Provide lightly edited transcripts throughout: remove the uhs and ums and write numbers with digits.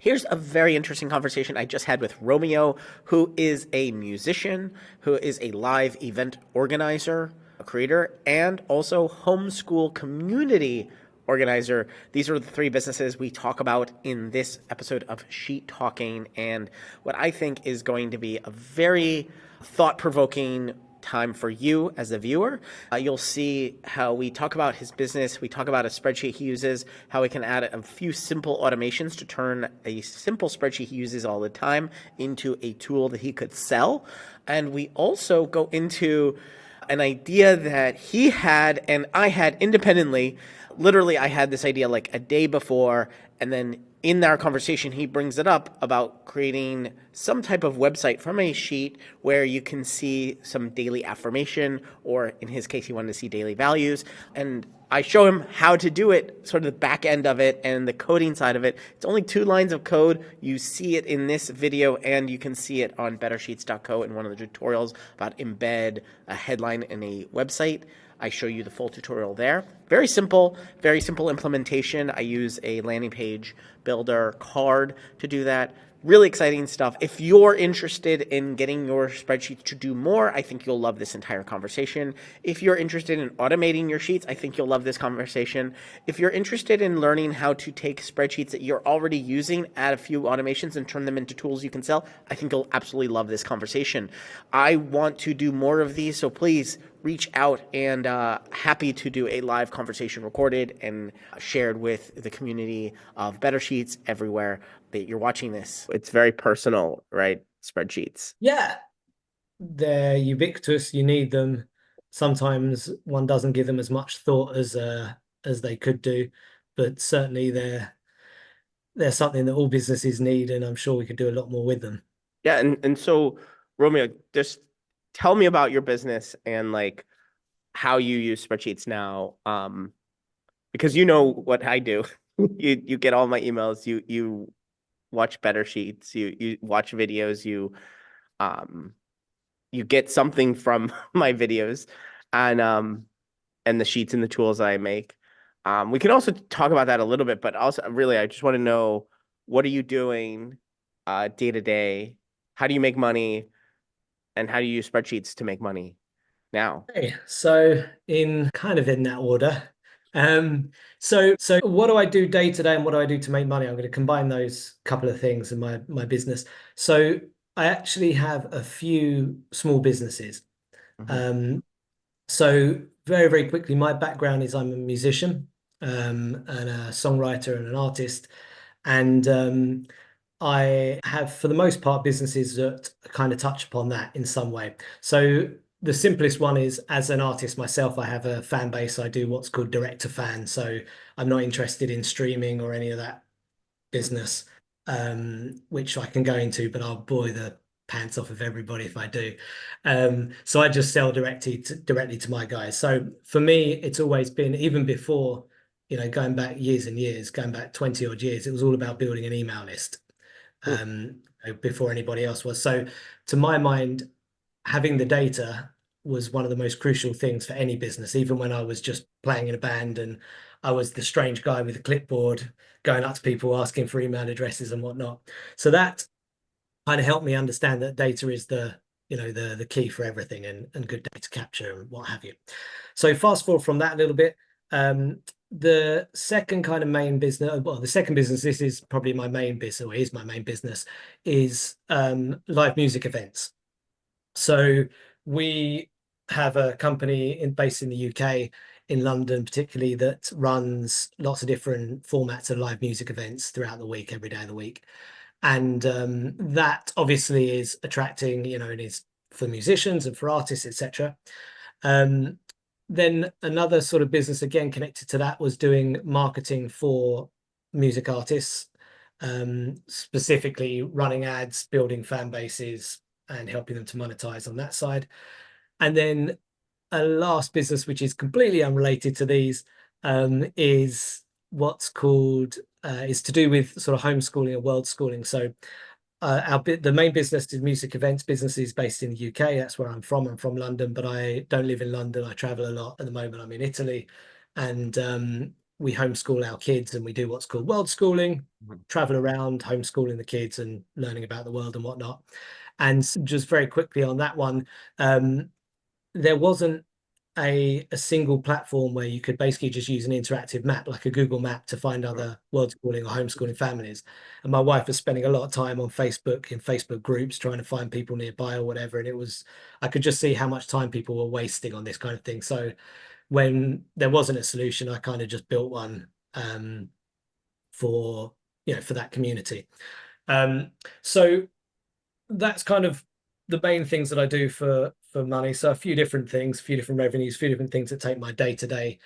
Here's a very interesting conversation I just had with Romeo, who is a musician, who is a live event organizer, a creator, and also homeschool community organizer. These are the three businesses we talk about in this episode of Sheet Talking, and what I think is going to be a very thought provoking time for you as a viewer. You'll see how we talk about his business. We talk about a spreadsheet he uses, how he can add a few simple automations to turn a simple spreadsheet he uses all the time into a tool that he could sell. And we also go into an idea that he had and I had independently. Literally, I had this idea like a day before, and then in our conversation, he brings it up about creating some type of website from a sheet where you can see some daily affirmation, or in his case, he wanted to see daily values. And I show him how to do it, sort of the back end of it and the coding side of it. It's only 2 lines of code. You see it in this video, and you can see it on bettersheets.co in one of the tutorials about embed a headline in a website. I show you the full tutorial there. Very simple implementation. I use a landing page builder card to do that. Really exciting stuff. If you're interested in getting your spreadsheets to do more, I think you'll love this entire conversation. If you're interested in automating your sheets, I think you'll love this conversation. If you're interested in learning how to take spreadsheets that you're already using, add a few automations, and turn them into tools you can sell, I think you'll absolutely love this conversation. I want to do more of these, so please reach out, and happy to do a live conversation recorded and shared with the community of Better Sheets everywhere that you're watching this. It's very personal, right? Spreadsheets. Yeah, they're ubiquitous. You need them. Sometimes one doesn't give them as much thought as they could do, but certainly they're something that all businesses need, and I'm sure we could do a lot more with them. Yeah, and so Romeo, just tell me about your business and like how you use spreadsheets now. Because you know what I do. You get all my emails, you watch Better Sheets, you watch videos, um you get something from my videos, and the sheets and the tools that I make. We can also talk about that a little bit, but also really I just want to know, what are you doing day to day? How do you make money, and how do you use spreadsheets to make money now? Okay, so in that order. So what do I do day to day and what do I do to make money? I'm going to combine those couple of things in my business. So I actually have a few small businesses. Mhm. Um, so very, very quickly, my background is I'm a musician, and a songwriter and an artist. And I have, for the most part, businesses that kind of touch upon that in some way. So the simplest one is, as an artist myself, I have a fan base. I do what's called direct to fan. So I'm not interested in streaming or any of that business, which I can go into, but I'll bore the pants off of everybody if I do. So I just sell directly to my guys. So for me, it's always been, even before, going back years and years, going back 20 odd years, it was all about building an email list, Mm. before anybody else was. So to my mind, having the data was one of the most crucial things for any business, even when I was just playing in a band and I was the strange guy with a clipboard going up to people asking for email addresses and whatnot. So that kind of helped me understand that data is the key for everything, and good data capture and what have you. So fast forward from that a little bit. The second kind of main business, well, the second business, this is probably my main business, or is my main business, is live music events. So we have a company based in the UK, in London particularly, that runs lots of different formats of live music events throughout the week, every day of the week. And that obviously is attracting, it is for musicians and for artists, etc. Um, then another sort of business, again connected to that, was doing marketing for music artists, specifically running ads, building fan bases, and helping them to monetize on that side. And then a last business, which is completely unrelated to these, is what's called is to do with sort of homeschooling and world schooling. So the main business is music events businesses based in the UK. That's where I'm from. I'm from London, but I don't live in London. I travel a lot. At the moment, I'm in Italy, and we homeschool our kids and we do what's called world schooling, Mhm. travel around homeschooling the kids and learning about the world and whatnot. And just very quickly on that one, there wasn't a single platform where you could basically just use an interactive map like a Google map to find other world schooling or homeschooling families. And my wife was spending a lot of time on Facebook in Facebook groups trying to find people nearby or whatever. And I could just see how much time people were wasting on this kind of thing. So when there wasn't a solution, I kind of just built one for for that community. So that's kind of the main things that I do for money. So a few different things, a few different revenues, a few different things that take my day-to-day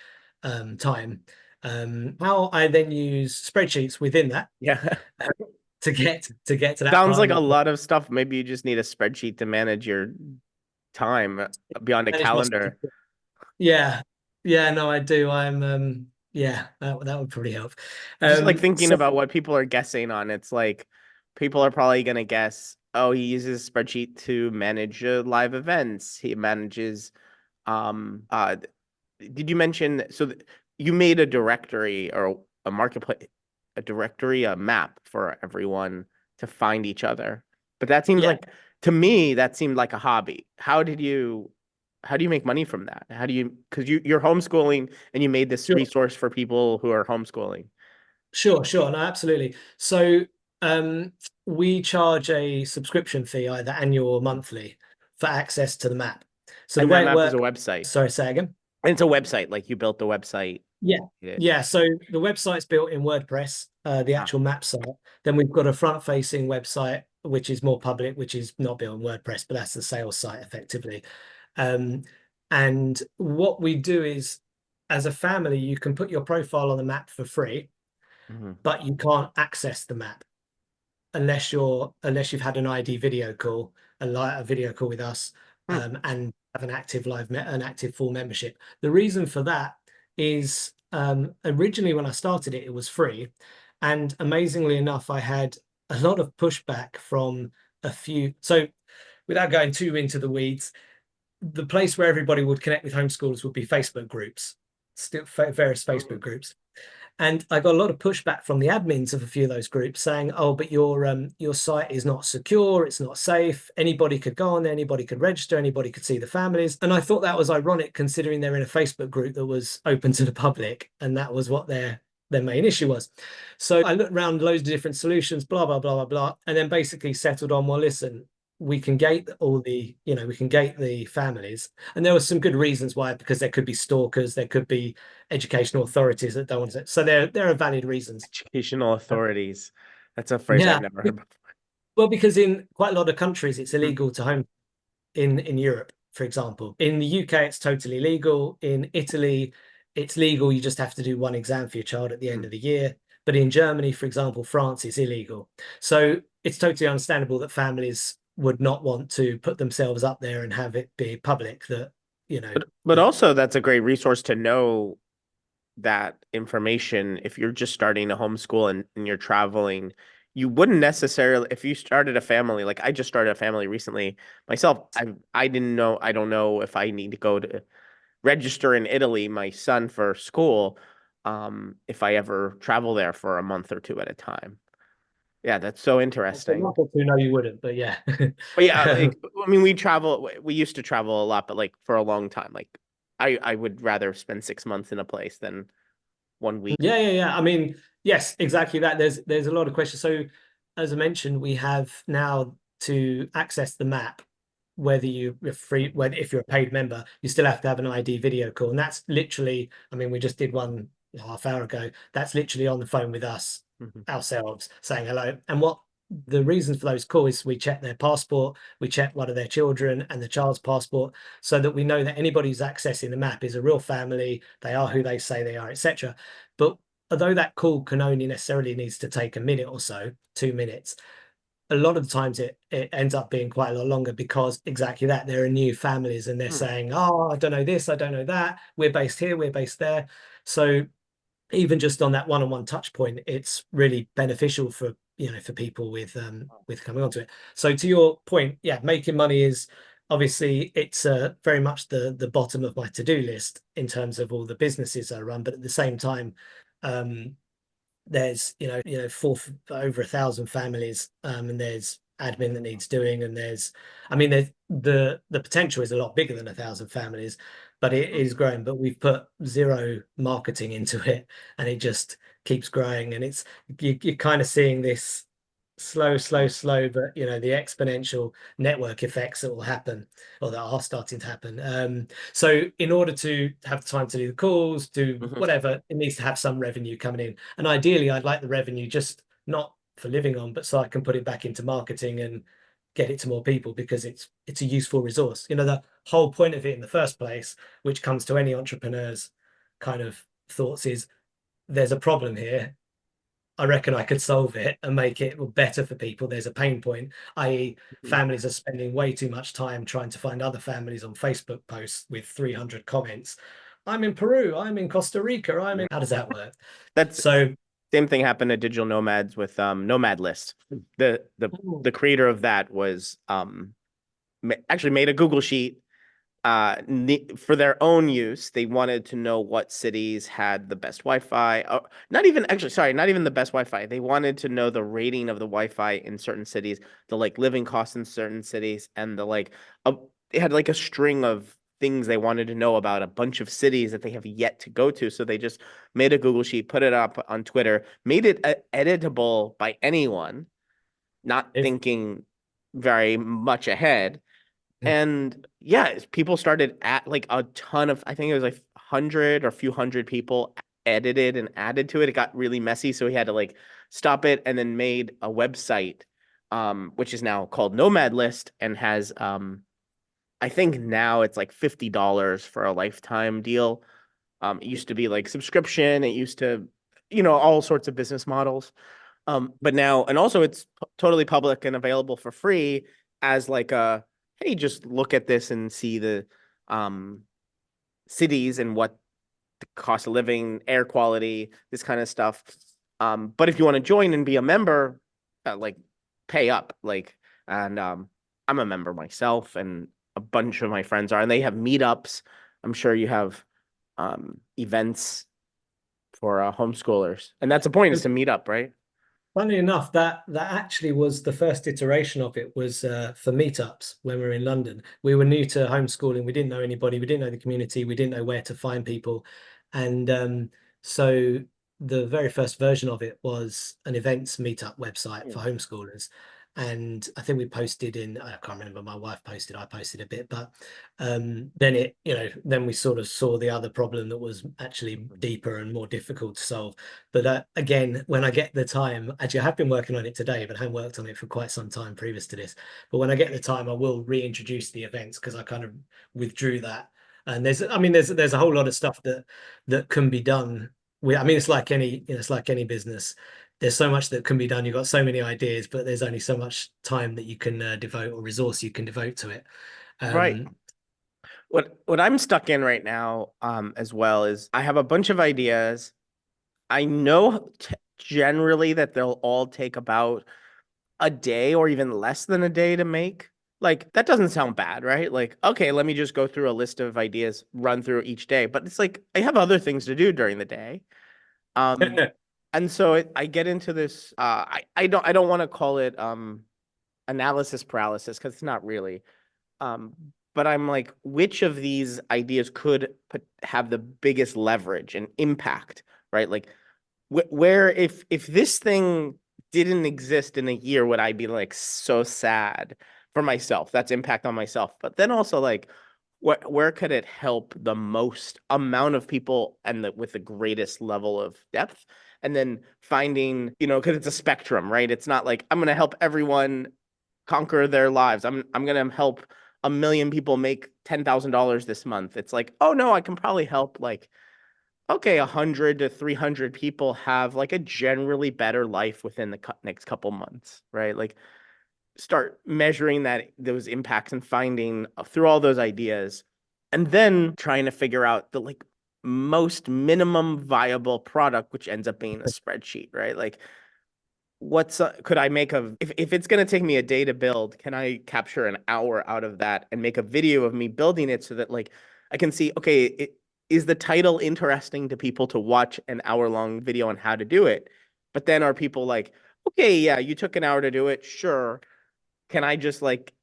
time. How I then use spreadsheets within that Yeah. to that Sounds part like and a what lot of stuff. Maybe you just need a spreadsheet to manage your time beyond a manage my calendar. yeah. Yeah, no, I do. I'm yeah, that would probably help. Just like thinking So about what people are guessing on, it's like people are probably gonna guess, oh, he uses a spreadsheet to manage live events. He manages did you mention you made a directory or a marketplace, a directory, a map for everyone to find each other? But that seems yeah, like, to me, that seemed like a hobby. How do you make money from that? How do you, because you're homeschooling and you made this sure. resource for people who are homeschooling. Sure. No, absolutely. So um, we charge a subscription fee, either annual or monthly, for access to the map. So the And that way it map is a works, website. sorry, say again. And it's a website, like you built the website. Yeah. Yeah. Yeah. So the website's built in WordPress, the Ah. actual map site. Then we've got a front-facing website, which is more public, which is not built on WordPress, but that's the sales site effectively. Um, and what we do is, as a family, you can put your profile on the map for free, Mhm. but you can't access the map unless you've had an ID video call, a video call with us, Hmm. and have an active full membership. The reason for that is originally when I started it, it was free, and amazingly enough, I had a lot of pushback from a few. So without going too into the weeds, the place where everybody would connect with homeschoolers would be Facebook groups, still various Facebook groups. And I got a lot of pushback from the admins of a few of those groups saying, "Oh, but your site is not secure, it's not safe. Anybody could go on there, anybody could register, anybody could see the families." And I thought that was ironic considering they're in a Facebook group that was open to the public, and that was what their main issue was. So I looked around loads of different solutions, blah, blah, blah, blah, blah, and then basically settled on, well, listen, we can gate we can gate the families. And there were some good reasons why, because there could be stalkers, there could be educational authorities that don't want to. So there are valid reasons. Educational authorities. That's a phrase I've Yeah. never heard before. Well, because in quite a lot of countries, it's Hmm. illegal to home in Europe, for example. In the UK, it's totally legal. In Italy, it's legal. You just have to do one exam for your child at the end Hmm. of the year. But in Germany, for example, France, it's illegal. So it's totally understandable that families would not want to put themselves up there and have it be public that, you know, But that also that's a great resource to know that information if you're just starting to homeschool and you're traveling. You wouldn't necessarily, if you started a family, like I just started a family recently myself. I didn't know, I don't know if I need to go to register in Italy my son for school, if I ever travel there for a month or two at a time. Yeah, that's so a interesting. month or two, no, you wouldn't. But yeah. But yeah, like, I mean, we used to travel a lot, but like for a long time, like I would rather spend 6 months in a place than 1 week. Yeah. I mean, yes, exactly that. There's a lot of questions. So, as I mentioned, we have now to access the map, whether you're free, whether if you're a paid member, you still have to have an ID video call. And that's literally, I mean, we just did one half hour ago. That's literally on the phone with us Mhm. ourselves saying hello. And what the reasons for those calls, we check their passport, we check one of their children and the child's passport, so that we know that anybody who's accessing the map is a real family, they are who they say they are, etc. But although that call can only necessarily needs to take a minute or so, 2 minutes, a lot of the times it ends up being quite a lot longer because exactly that, there are new families and they're Hmm. saying, "Oh, I don't know this, I don't know that, we're based here, we're based there." So even just on that one-on-one touch point, it's really beneficial for for people with coming onto it. So to your point, yeah, making money is obviously it's very much the bottom of my to-do list in terms of all the businesses I run, but at the same time, Um, there's over 1,000 families, and there's admin that needs doing, and there's the potential is a lot bigger than 1,000 families, but it is growing. But we've put zero marketing into it, and it just keeps growing. And you're kind of seeing this slow, but the exponential network effects that will happen, or that are starting to happen. So in order to have time to do the calls, do Mhm. whatever, it needs to have some revenue coming in. And ideally, I'd like the revenue just not for living on, but so I can put it back into marketing and get it to more people, because it's a useful resource. The whole point of it in the first place, which comes to any entrepreneur's kind of thoughts, is there's a problem here. I reckon I could solve it and make it better for people. There's a pain point, i.e., families are spending way too much time trying to find other families on Facebook posts with 300 comments. I'm in Peru. I'm in Costa Rica. How does that work? That's So, same thing happened to digital nomads with Nomad List. The creator of that was actually made a Google sheet for their own use. They wanted to know what cities had the best Wi-Fi. Not even actually, sorry, not even the best Wi-Fi. They wanted to know the rating of the Wi-Fi in certain cities, the like living costs in certain cities, and the like. They had like a string of things they wanted to know about a bunch of cities that they have yet to go to. So they just made a Google sheet, put it up on Twitter, made it editable by anyone, not if thinking very much ahead. And yeah, people started at like a ton of, I think it was like 100 or a few hundred people edited and added to it. It got really messy. So he had to like stop it and then made a website, which is now called Nomad List and has, I think now it's like $50 for a lifetime deal. It used to be like subscription. It used to, all sorts of business models. But now, and also it's totally public and available for free as like hey, just look at this and see the um, cities and what the cost of living, air quality, this kind of stuff. But if you want to join and be a member, like pay up, and I'm a member myself, and a bunch of my friends are, and they have meetups. I'm sure you have events for homeschoolers, and that's the point, is to meet up, right? Funnily enough, that actually was the first iteration of it, was for meetups when we were in London. We were new to homeschooling. We didn't know anybody. We didn't know the community. We didn't know where to find people. And so the very first version of it was an events meetup website for homeschoolers. And I think we posted I can't remember, my wife posted, I posted a bit, but then we sort of saw the other problem that was actually deeper and more difficult to solve. But again, when I get the time, actually, I have been working on it today, but I haven't worked on it for quite some time previous to this. But when I get the time, I will reintroduce the events, because I kind of withdrew that. And there's a whole lot of stuff that can be done. It's like any business. There's so much that can be done. You've got so many ideas, but there's only so much time that you can devote, or resource you can devote to it. Right. Um, What I'm stuck in right now, as well, is I have a bunch of ideas. I know generally that they'll all take about a day or even less than a day to make. Like, that doesn't sound bad, right? Like, okay, let me just go through a list of ideas, run through each day. But it's like I have other things to do during the day. Um, and so I get into this. I don't want to call it analysis paralysis, because it's not really. Um, but I'm like, which of these ideas could have the biggest leverage and impact, right? Like, where if this thing didn't exist in a year, would I be like so sad for myself? That's impact on myself. But then also like, where could it help the most amount of people and with the greatest level of depth? And then finding, because it's a spectrum, right? It's not like I'm going to help everyone conquer their lives. I'm going to help a million people make $10,000 this month. It's like, oh no, I can probably help like, okay, 100 to 300 people have like a generally better life within the next couple months, right? Like, start measuring those impacts and finding through all those ideas, and then trying to figure out the like most minimum viable product, which ends up being a spreadsheet, right? Like, could I make if it's going to take me a day to build, can I capture an hour out of that and make a video of me building it, so that like I can see, okay, is the title interesting to people to watch an hour-long video on how to do it? But then are people like, okay, yeah, you took an hour to do it, sure. Can I just like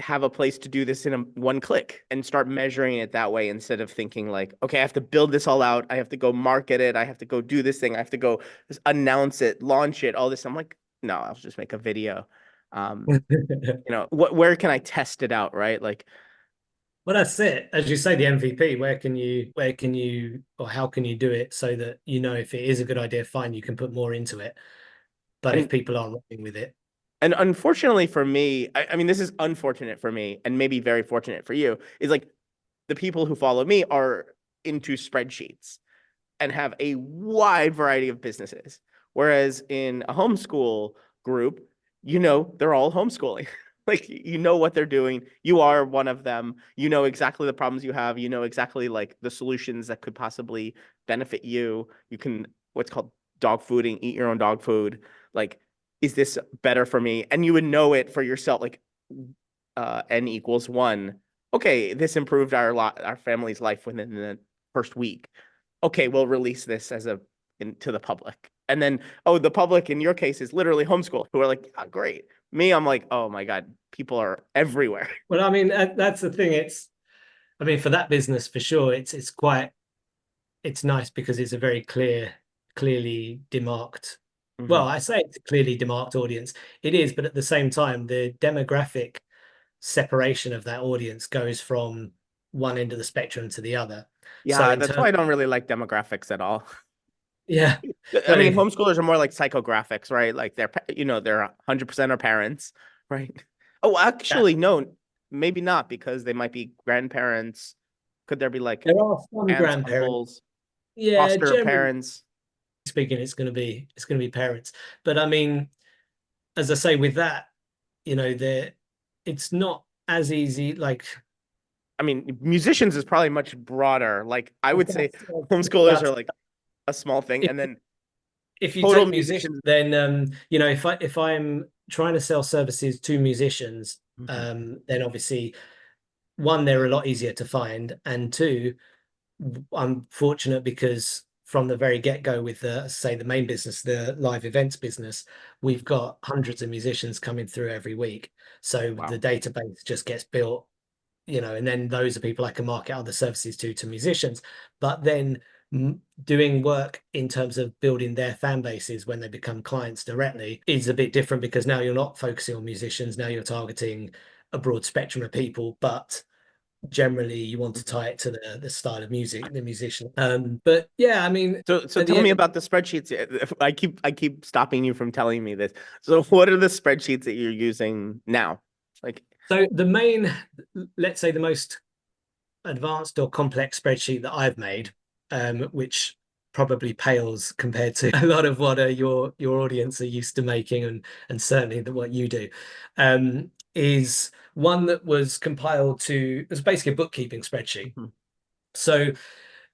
have a place to do this in one click and start measuring it that way instead of thinking like, okay, I have to build this all out. I have to go market it. I have to go do this thing. I have to go announce it, launch it, all this. I'm like, no, I'll just make a video. Um, where can I test it out, right? Like, Well, that's it. As you say, the MVP, or how can you do it so that you know if it is a good idea, fine, you can put more into it. But if and people aren't running with it, and unfortunately for me, I mean, this is unfortunate for me and maybe very fortunate for you, is like the people who follow me are into spreadsheets and have a wide variety of businesses. Whereas in a homeschool group, they're all homeschooling. Like, what they're doing. You are one of them. You know exactly the problems you have. You know exactly like the solutions that could possibly benefit you. You can, what's called dog fooding, eat your own dog food. Like, is this better for me? And you would know it for yourself, like n equals one. Okay, this improved our family's life within the first week. Okay, we'll release this to the public. And then, oh, the public in your case is literally homeschool, who are like, oh, great. Me, I'm like, oh my God, people are everywhere. well, I mean, that's the thing. I mean, for that business for sure, it's nice because it's a very clearly demarked. Hmm. Well, I say it's a clearly demarked audience. It is, but at the same time, the demographic separation of that audience goes from one end of the spectrum to the other. So Yeah, in that's why terms, I don't really like demographics at all. yeah, I well, mean, homeschoolers are more like psychographics, right? Like they're 100% are parents, right? Oh, that, actually, no, maybe not because they might be grandparents. Could there be like there are some aunts, grandparents. uncles, Yeah, foster generally parents? speaking, it's gonna be parents. But I mean, as I say, with that, there it's not as easy. Like I mean, musicians is probably much broader. Like I would say that's homeschoolers about are like a small thing, if and then if you total take musicians, musicians. then if I'm trying to sell services to musicians, Mhm. then obviously one, they're a lot easier to find, and two, I'm fortunate because from the very get-go with the main business, the live events business, we've got hundreds of musicians coming through every week. So the Wow. database just gets built, and then those are people I can market other services to musicians. But then doing work in terms of building their fan bases when they become clients directly is a bit different because now you're not focusing on musicians. Now you're targeting a broad spectrum of people, but generally you want to Mhm. tie it to the style of music, the musician. But yeah, I mean, So at the tell me end, about the spreadsheets. I keep stopping you from telling me this. So what are the spreadsheets that you're using now? Like, so the main, let's say the most advanced or complex spreadsheet that I've made, which probably pales compared to a lot of what your audience are used to making, and certainly what you do, is one that was compiled to, it was basically a bookkeeping spreadsheet. mhm, So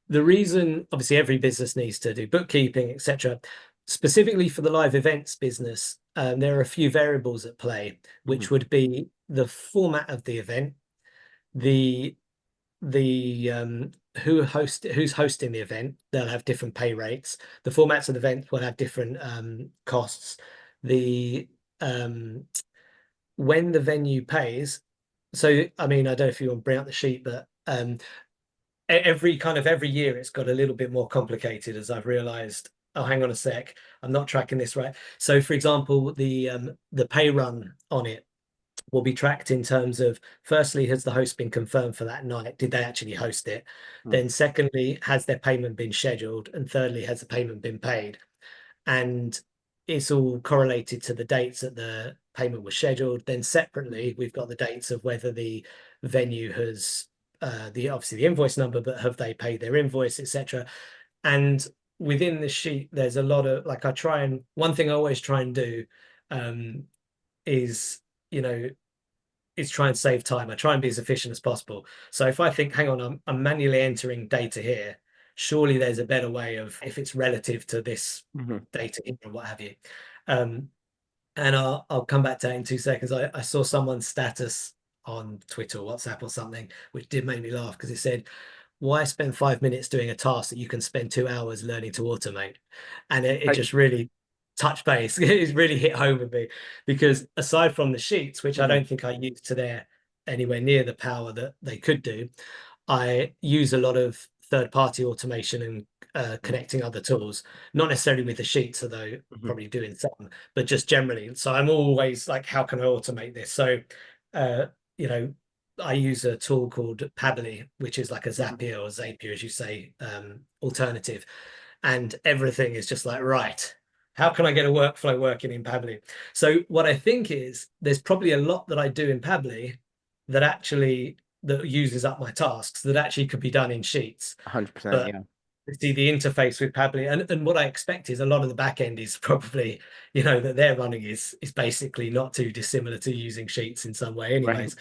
the reason, obviously, every business needs to do bookkeeping, etc. Specifically for the live events business, there are a few variables at play, mhm, which would be the format of the event, the the who's hosting the event. They'll have different pay rates. The formats of the event will have different costs. The When the venue pays. So I mean, I don't know if you want to bring up the sheet, but every year it's got a little bit more complicated as I've realized. Oh, hang on a sec, I'm not tracking this right. So for example, the pay run on it will be tracked in terms of, firstly, has the host been confirmed for that night? Did they actually host it? mhm, Then secondly, has their payment been scheduled? And thirdly, has the payment been paid? And it's all correlated to the dates that the payment was scheduled. Then separately, we've got the dates of whether the venue has the obviously the invoice number, but have they paid their invoice, etc. And within the sheet, there's a lot of, like, one thing I always try and do um, is, you know, is try and save time. I try and be as efficient as possible. So if I think, hang on, I'm manually entering data here, surely there's a better way of, if it's relative to this mhm. data or what have you. Um, and I'll come back to that in 2 seconds. I saw someone's status on Twitter or WhatsApp or something, which did make me laugh because it said, why spend 5 minutes doing a task that you can spend 2 hours learning to automate? And it Right. just really touched base. It really hit home with me because aside from the sheets, which I Mhm. don't think I used to their anywhere near the power that they could do, I use a lot of third-party automation and connecting other tools, not necessarily with the sheets, although Mhm. probably doing some, but just generally. So I'm always like, how can I automate this? So, uh, you know, I use a tool called Pabbly, which is like a Mhm. Zapier or Zapier, as you say, alternative. And everything is just like, right, how can I get a workflow working in Pabbly? So what I think is there's probably a lot that I do in Pabbly that actually that uses up my tasks that actually could be done in Sheets. 100%. But Yeah. see the interface with Pabbly and what I expect is a lot of the back end is probably, that they're running is basically not too dissimilar to using Sheets in some way Right. anyways.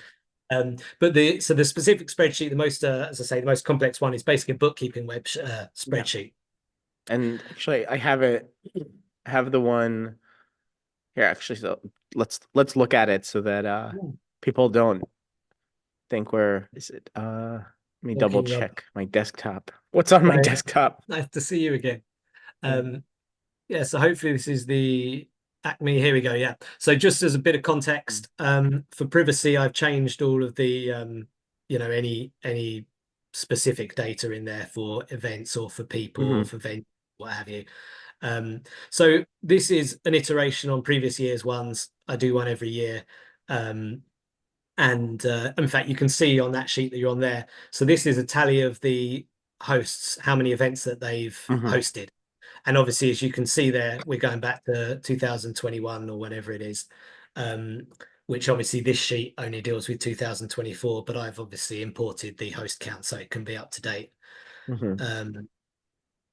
But the specific spreadsheet, the most as I say, the most complex one is basically a bookkeeping web Yeah. spreadsheet. And actually, I have it. I have the one here. Actually, so let's look at it so that Hmm. people don't think where is it? Let me double Talking rub. check my desktop. What's on my Right. desktop? Nice to see you again. Yeah. Um, yeah, so hopefully this is the Acme. Here we go. Yeah. So just as a bit of context, for privacy, I've changed all of the any specific data in there for events or for people or Mm-hmm. for venues, what have you. So this is an iteration on previous years' ones. I do one every year. Um, and in fact, you can see on that sheet that you're on there. So this is a tally of the hosts, how many events that they've Mm-hmm. hosted. And obviously, as you can see there, we're going back to 2021 or whatever it is, which obviously this sheet only deals with 2024, but I've obviously imported the host count so it can be up to date. Mm-hmm. Um,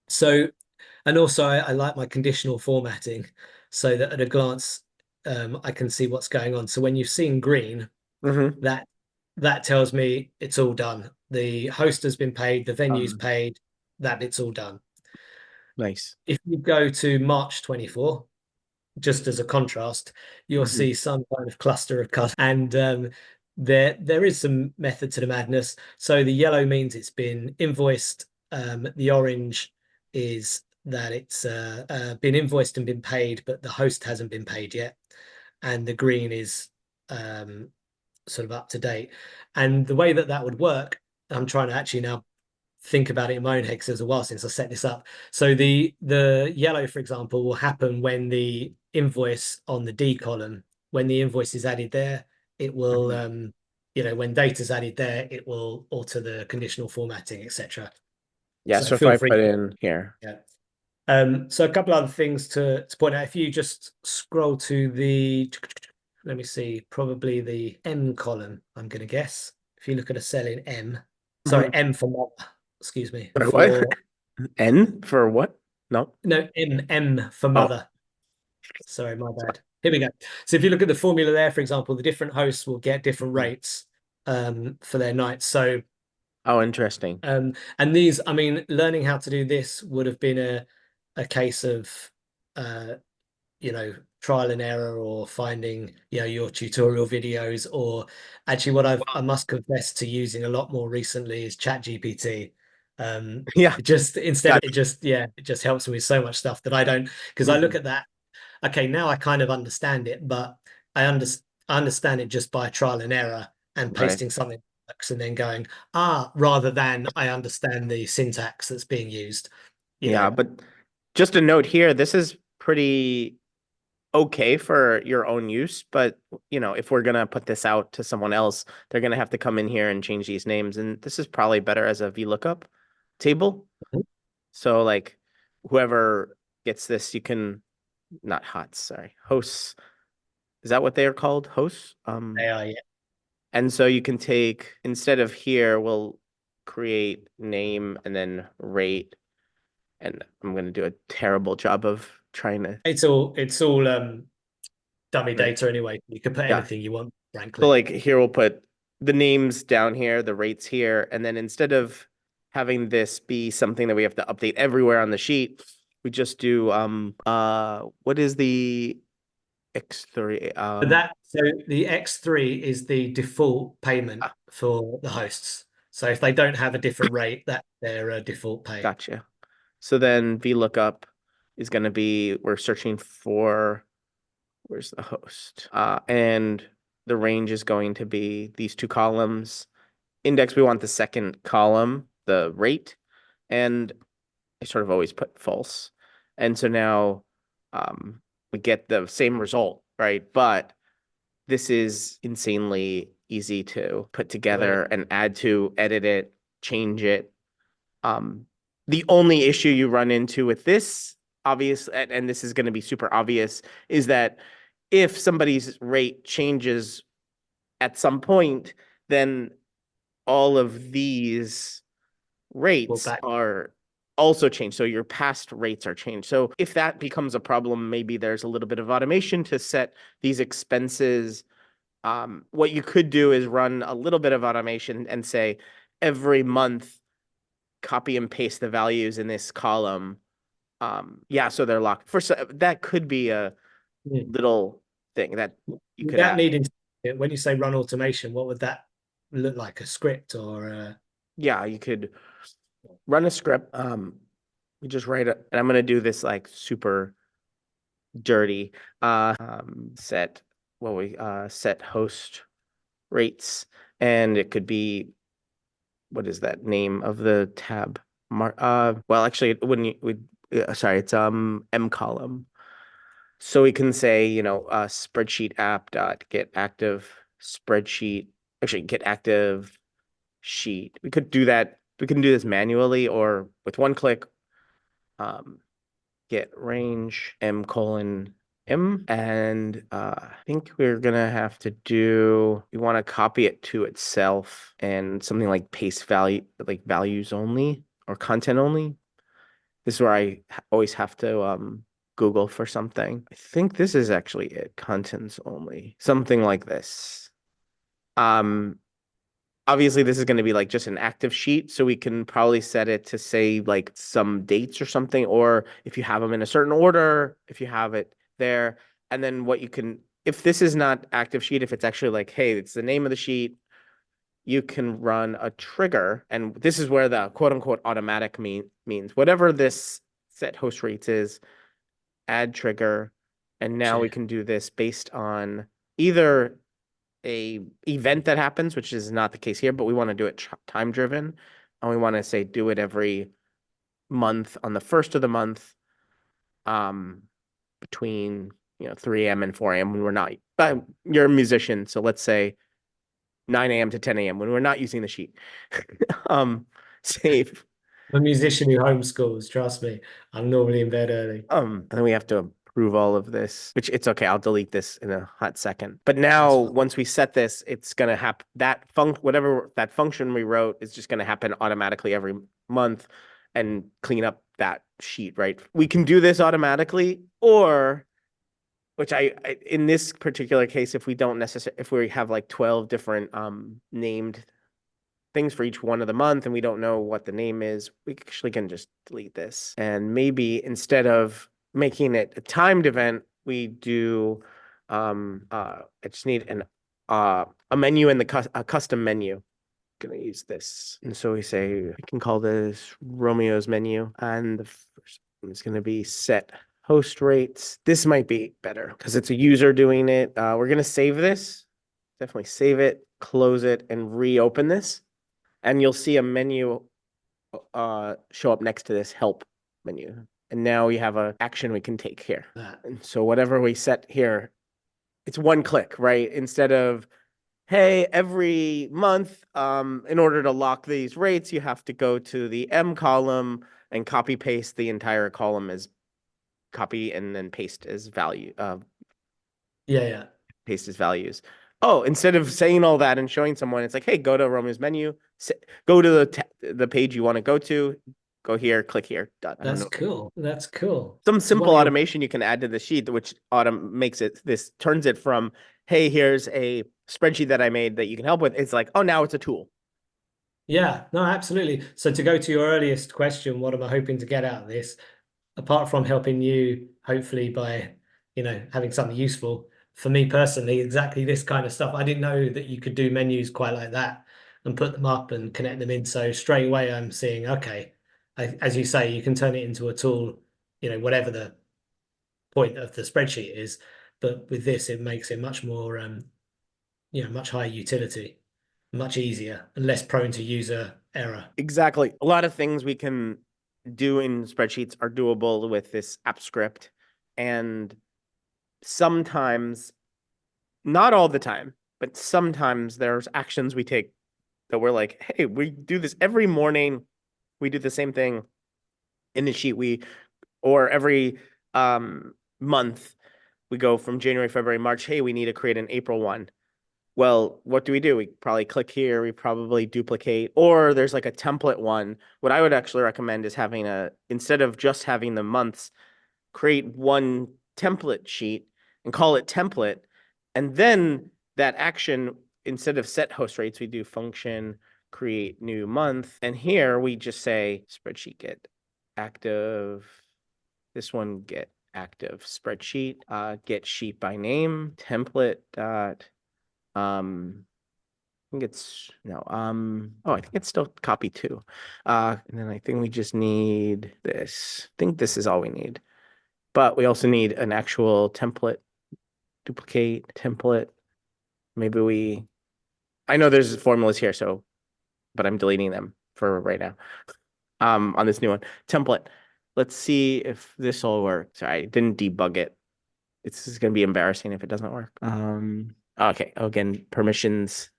so, and also I like my conditional formatting so that at a glance, I can see what's going on. So when you've seen green, Mm-hmm. that that tells me it's all done. The host has been paid, the venue's Um, paid, that bit's all done. nice. If you go to March 24, just as a contrast, you'll Mm-hmm. see some kind of cluster of colors. And there is some method to the madness. So the yellow means it's been invoiced. The orange is that it's been invoiced and been paid, but the host hasn't been paid yet. And the green is um, sort of up to date. And the way that that would work, I'm trying to actually now think about it in my own head because there's a while since I set this up. So the yellow, for example, will happen when the invoice on the D column, when the invoice is added there, it will Mm-hmm. when data's added there, it will alter the conditional formatting, etc. Yeah. So So if feel I free. put in here, Yeah. So a couple other things to point out. If you just scroll to the, let me see, probably the M column, I'm going to guess. If you look at a cell in M, sorry, Mhm. M for mother, excuse me, Sorry, what? for N for what? No. no, M for Oh, mother. Sorry, my bad. Here we go. So if you look at the formula there, for example, the different hosts will get different mhm. rates for their nights. So Oh, interesting. and these, I mean, learning how to do this would have been a case of uh trial and error or finding your tutorial videos or actually what I must confess to using a lot more recently is ChatGPT. Yeah, It just instead got it just it just helps me with so much stuff that I don't because it. I look Mhm. at that, okay, now I kind of understand it, but I understand it just by trial and error and Right. pasting something and then going rather than I understand the syntax that's being used you Yeah, know but just a note here, this is pretty okay for your own use, but if we're gonna put this out to someone else, they're gonna have to come in here and change these names, and this is probably better as a VLOOKUP table. So like whoever gets this, you can not hots, sorry, hosts. Is that what they are called? Hosts? AI. And so you can take, instead of here, we'll create name and then rate. And I'm going to do a terrible job of trying to, It's all dummy right. data anyway. You can put Yeah. anything you want, So frankly. like here, we'll put the names down here, the rates here. And then instead of having this be something that we have to update everywhere on the sheet, we just do, what is the X3? So the X3 is the default payment Ah, for the hosts. So if they don't have a different rate, that's their default pay. Gotcha. So then VLOOKUP is going to be, we're searching for, where's the host? And the range is going to be these two columns. Index, we want the second column, the rate, and I sort of always put false. And so now we get the same result, right? But this is insanely easy to put together Right. and add to, edit it, change it. The only issue you run into with this, obvious, and this is going to be super obvious, is that if somebody's rate changes at some point, then all of these Well, rates back. are also changed. So your past rates are changed. So if that becomes a problem, maybe there's a little bit of automation to set these expenses. What you could do is run a little bit of automation and say every month, copy and paste the values in this column. Yeah, so they're locked. First, that could be a Hmm. little thing that you could That add. needing, when you say run automation, what would that look like? A script or Yeah, you could run a script. You just write it, and I'm gonna do this like super dirty. Set what we set host rates, and it could be, what is that name of the tab? Well, actually, it wouldn't. Sorry, it's M column. So we can say, spreadsheet app dot get active spreadsheet. Actually, get active sheet. We could do that. We can do this manually or with one click. Um, get range M:M, and I think we're gonna have to do. We want to copy it to itself and something like paste value, like values only or content only. This is where I always have to Google for something. I think this is actually it, contents only, something like this. Um, Obviously this is going to be like just an active sheet, so we can probably set it to say like some dates or something, or if you have them in a certain order, if you have it there, and then what you can, if this is not active sheet, if it's actually like, hey, it's the name of the sheet, you can run a trigger, and this is where the quote unquote automatic means whatever this set host rates is, add trigger, and now we shit. can do this based on either a event that happens, which is not the case here, but we want to do it time driven, and we want to say do it every month on the first of the month, um, between 3 a.m. and 4 a.m. when we're not. But you're a musician, so let's say 9 a.m. to 10 a.m. when we're not using the sheet. Save. I'm a musician who homeschools, trust me. I'm normally in bed early. And then we have to approve all of this, which it's okay. I'll delete this in a hot second. But That's now, fine. once we set this, it's gonna happen. Whatever that function we wrote is just gonna happen automatically every month, and clean up that sheet. Right? We can do this automatically, or which in this particular case, if we don't necessarily, if we have like 12 different named things for each one of the month and we don't know what the name is, we actually can just delete this. And maybe instead of making it a timed event, we do I just need a menu in a custom menu. Gonna use this. And so we say we can call this Romeo's menu, and the first one is gonna be set host rates. This might be better because it's a user doing it. We're gonna save this. Definitely save it, close it, and reopen this, and you'll see a menu show up next to this help menu. And now we have an action we can take here. And so whatever we set here, it's one click, right? Instead of, hey, every month, in order to lock these rates, you have to go to the M column and copy paste the entire column as copy and then paste as value, Yeah, yeah. paste as values. Oh, instead of saying all that and showing someone, it's like, hey, go to Romeo's menu, go to the page you want to go here, click here, done. I don't That's know. cool. That's cool. Some So one simple of your, automation you can add to the sheet, which turns it from, hey, here's a spreadsheet that I made that you can help with. It's like, oh, now it's a tool. yeah, no, absolutely. So to go to your earliest question, what am I hoping to get out of this? Apart from helping you, hopefully by, having something useful for me personally, exactly this kind of stuff. I didn't know that you could do menus quite like that. and put them up and connect them in. So straight away I'm seeing, okay, as you say, you can turn it into a tool, whatever the point of the spreadsheet is. But with this, it makes it much more, much higher utility, much easier and less prone to user error. Exactly. A lot of things we can do in spreadsheets are doable with this app script. And sometimes, not all the time, but sometimes there's actions we take that we're like, hey, we do this every morning. We do the same thing in the sheet. Or every month, we go from January, February, March. Hey, we need to create an April one. Well, what do? We probably click here. We probably duplicate, or there's like a template one. What I would actually recommend is having instead of just having the months, create one template sheet and call it template. And then that action, instead of set host rates, we do function create new month. And here we just say spreadsheet get active. This one get active spreadsheet, get sheet by name, template dot I think it's no oh, I think it's still copy two. And then I think we just need this. I think this is all we need. But we also need an actual template, duplicate template. Maybe I know there's formulas here, but I'm deleting them for right now. On this new one. Template. Let's see if this will work. Sorry, I didn't debug it. This is gonna be embarrassing if it doesn't work. Okay, again, permissions.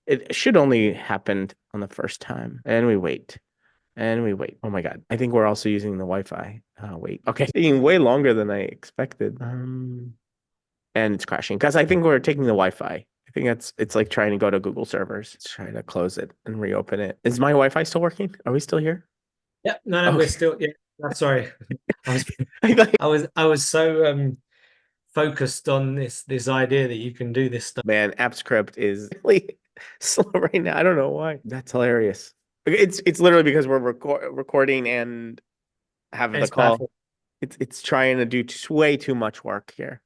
It should only happen on the first time. And we wait. And we wait. Oh my God. I think we're also using the Wi-Fi. Wait. Okay. Taking way longer than I expected. And it's crashing because I think we're taking the Wi-Fi. I think it's like trying to go to Google servers. Let's try to close it and reopen it. Is my Wi-Fi still working? Are we still here? Yeah, no, we're Okay. still, yeah. I'm sorry. I was I thought- I was so focused on this idea that you can do this stuff. Man, AppScript is really slow right now. I don't know why. That's hilarious. It's literally because we're recording and have the It's call. powerful. It's trying to do way too much work here.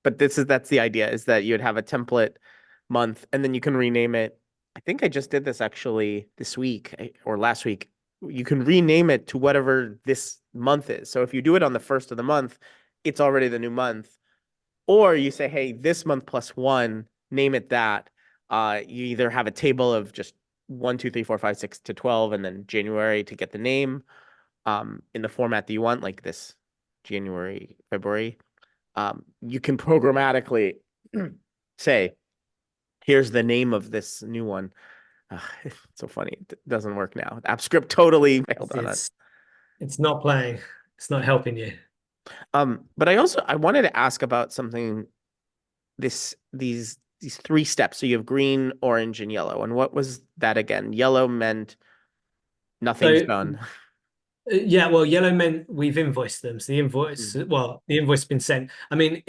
But that's the idea, is that you'd have a template month and then you can rename it. I think I just did this actually this week or last week. You can rename it to whatever this month is. So if you do it on the first of the month, it's already the new month. Or you say, hey, this month plus one, name it that. You either have a table of just 1, 2, 3, 4, 5, 6 to 12, and then January to get the name in the format that you want, like this January, February. You can programmatically say, here's the name of this new one. It's so funny. It doesn't work now. AppScript totally failed on us. It's not playing. It's not helping you. But I wanted to ask about something. These three steps. So you have green, orange, and yellow. And what was that again? Yellow meant nothing's So done. yeah, well, yellow meant we've invoiced them. So Mm. the invoice has been sent. I mean,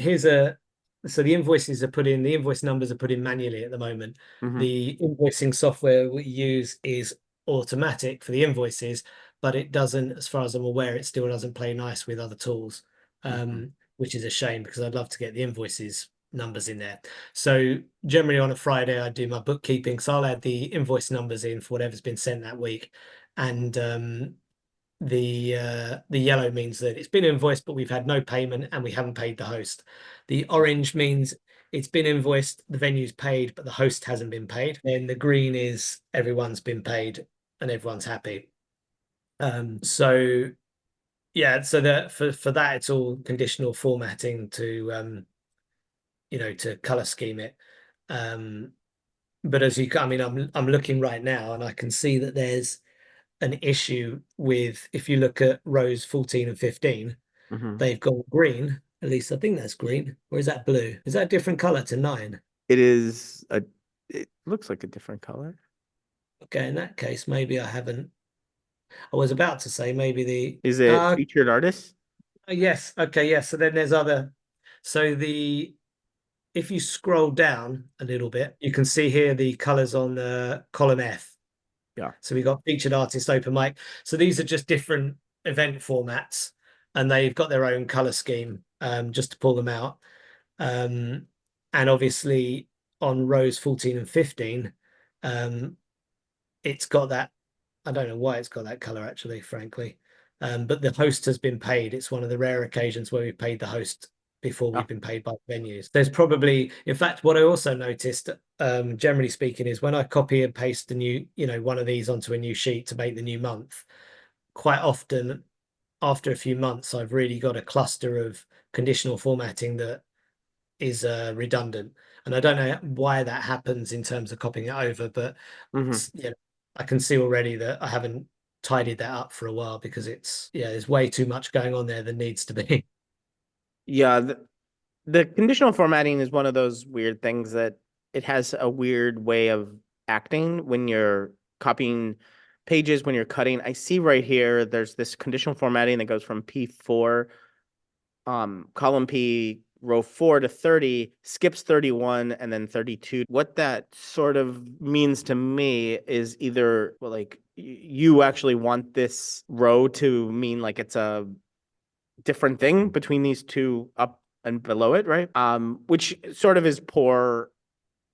so the the invoice numbers are put in manually at the moment. Hmm. The invoicing software we use is automatic for the invoices, but it doesn't, as far as I'm aware, it still doesn't play nice with other tools, Hmm. which is a shame because I'd love to get the invoices numbers in there. So generally on a Friday, I do my bookkeeping. So I'll add the invoice numbers in for whatever's been sent that week. And the yellow means that it's been invoiced, but we've had no payment and we haven't paid the host. The orange means it's been invoiced, the venue's paid, but the host hasn't been paid. Then the green is everyone's been paid and everyone's happy. So yeah, so that for that it's all conditional formatting to to color scheme it. Um, but I mean, I'm looking right now and I can see that there's an issue with, if you look at rows 14 and 15, Hmm. they've gone green. At least I think that's green. Or is that blue? Is that a different color to 9? It looks like a different color. Okay, in that case, maybe I haven't. I was about to say maybe the Is it featured artists? yes, okay, yes. So then there's other. So the if you scroll down a little bit, you can see here the colors on the column F. Yeah. So we got featured artist, open mic. So these are just different event formats, and they've got their own color scheme just to pull them out. And obviously on rows 14 and 15, Um, it's got that, I don't know why it's got that color actually, frankly. But the host has been paid. It's one of the rare occasions where we've paid the host before Oh, we've been paid by venues. There's probably, in fact, what I also noticed, generally speaking, is when I copy and paste a new, one of these onto a new sheet to make the new month, quite often after a few months, I've really got a cluster of conditional formatting that is redundant. And I don't know why that happens in terms of copying it over, but mhm. I can see already that I haven't tidied that up for a while because there's way too much going on there than needs to be. Yeah, the conditional formatting is one of those weird things that it has a weird way of acting when you're copying pages, when you're cutting. I see right here, there's this conditional formatting that goes from P4, column P, row 4 to 30, skips 31 and then 32. What that sort of means to me is either, well, like you actually want this row to mean like it's a different thing between these two up and below it, right? Which sort of is poor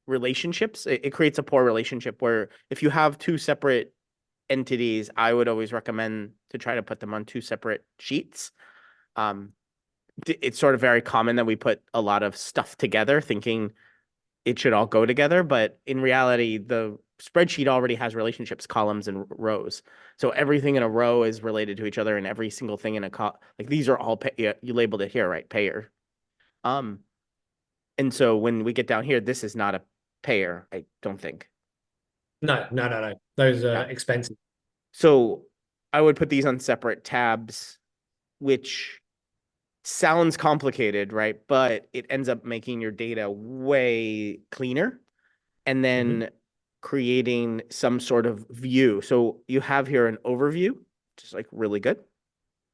relationships. It creates a poor relationship where if you have two separate entities, I would always recommend to try to put them on two separate sheets. Um, it's sort of very common that we put a lot of stuff together thinking it should all go together, but in reality, the spreadsheet already has relationships, columns and rows. So everything in a row is related to each other, and every single thing in a like these are all you labeled it here, right? Payer. Um, and so when we get down here, this is not a payer, I don't think. No, no, no, no. Those are Yeah. expensive. So I would put these on separate tabs, which sounds complicated, right? But it ends up making your data way cleaner and Mhm. then creating some sort of view. So you have here an overview, which is like really good.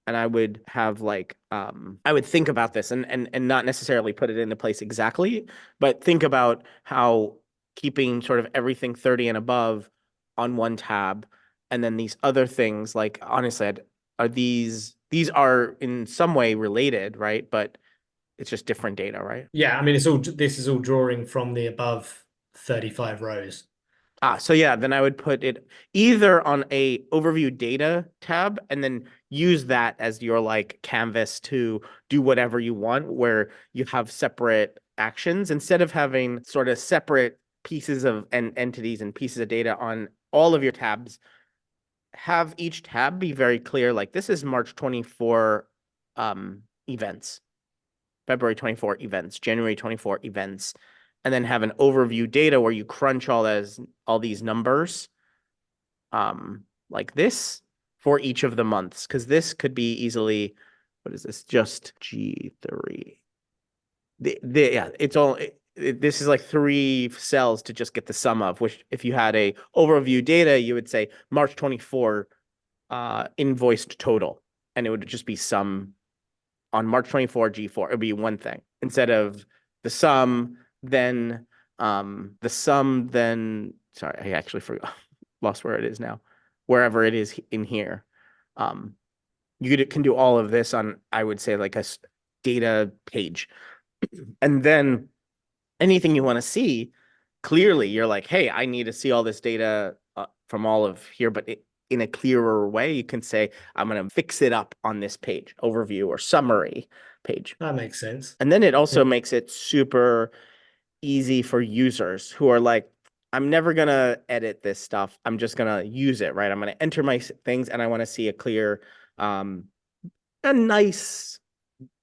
And I would have like I would think about this and not necessarily put it into place exactly, but think about how keeping sort of everything 30 and above on one tab and then these other things like honestly are these are in some way related, right? But it's just different data, right? Yeah, I mean, this is all drawing from the above 35 rows. So yeah, then I would put it either on a overview data tab and then use that as your like canvas to do whatever you want, where you have separate actions instead of having sort of separate pieces of entities and pieces of data on all of your tabs. Have each tab be very clear, like this is March 24 events. February 24 events, January 24 events, and then have an overview data where you crunch all these numbers like this for each of the months because this could be easily what is this just G3 yeah it's all this is like three cells to just get the sum of which if you had a overview data you would say March 24 invoiced total and it would just be sum on March 24 G4. It would be one thing instead of the sum, then the sum, then sorry, I actually forgot, lost where it is now, wherever it is in here. Um, can do all of this on, I would say, like a data page. And then anything you want to see, clearly you're like, hey, I need to see all this data from all of here, but in a clearer way, you can say, I'm going to fix it up on this page, overview or summary page. That makes sense. And then it Yeah. also makes it super easy for users who are like, I'm never going to edit this stuff. I'm just going to use it, right? I'm going to enter my things and I want to see a clear, um, a nice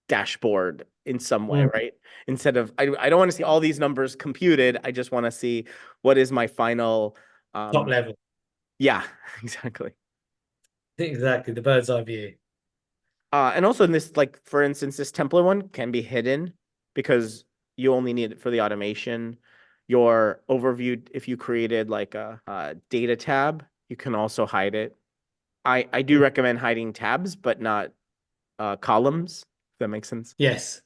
dashboard in some way, Mm. right? Instead of I don't want to see all these numbers computed. I just want to see what is my final Top um level. yeah, exactly. Exactly. The bird's eye view. And also in this, like for instance, this template one can be hidden because you only need it for the automation. Your overview, if you created like a data tab, you can also hide it. I do Mm. recommend hiding tabs, but not columns, if that makes sense. Yes.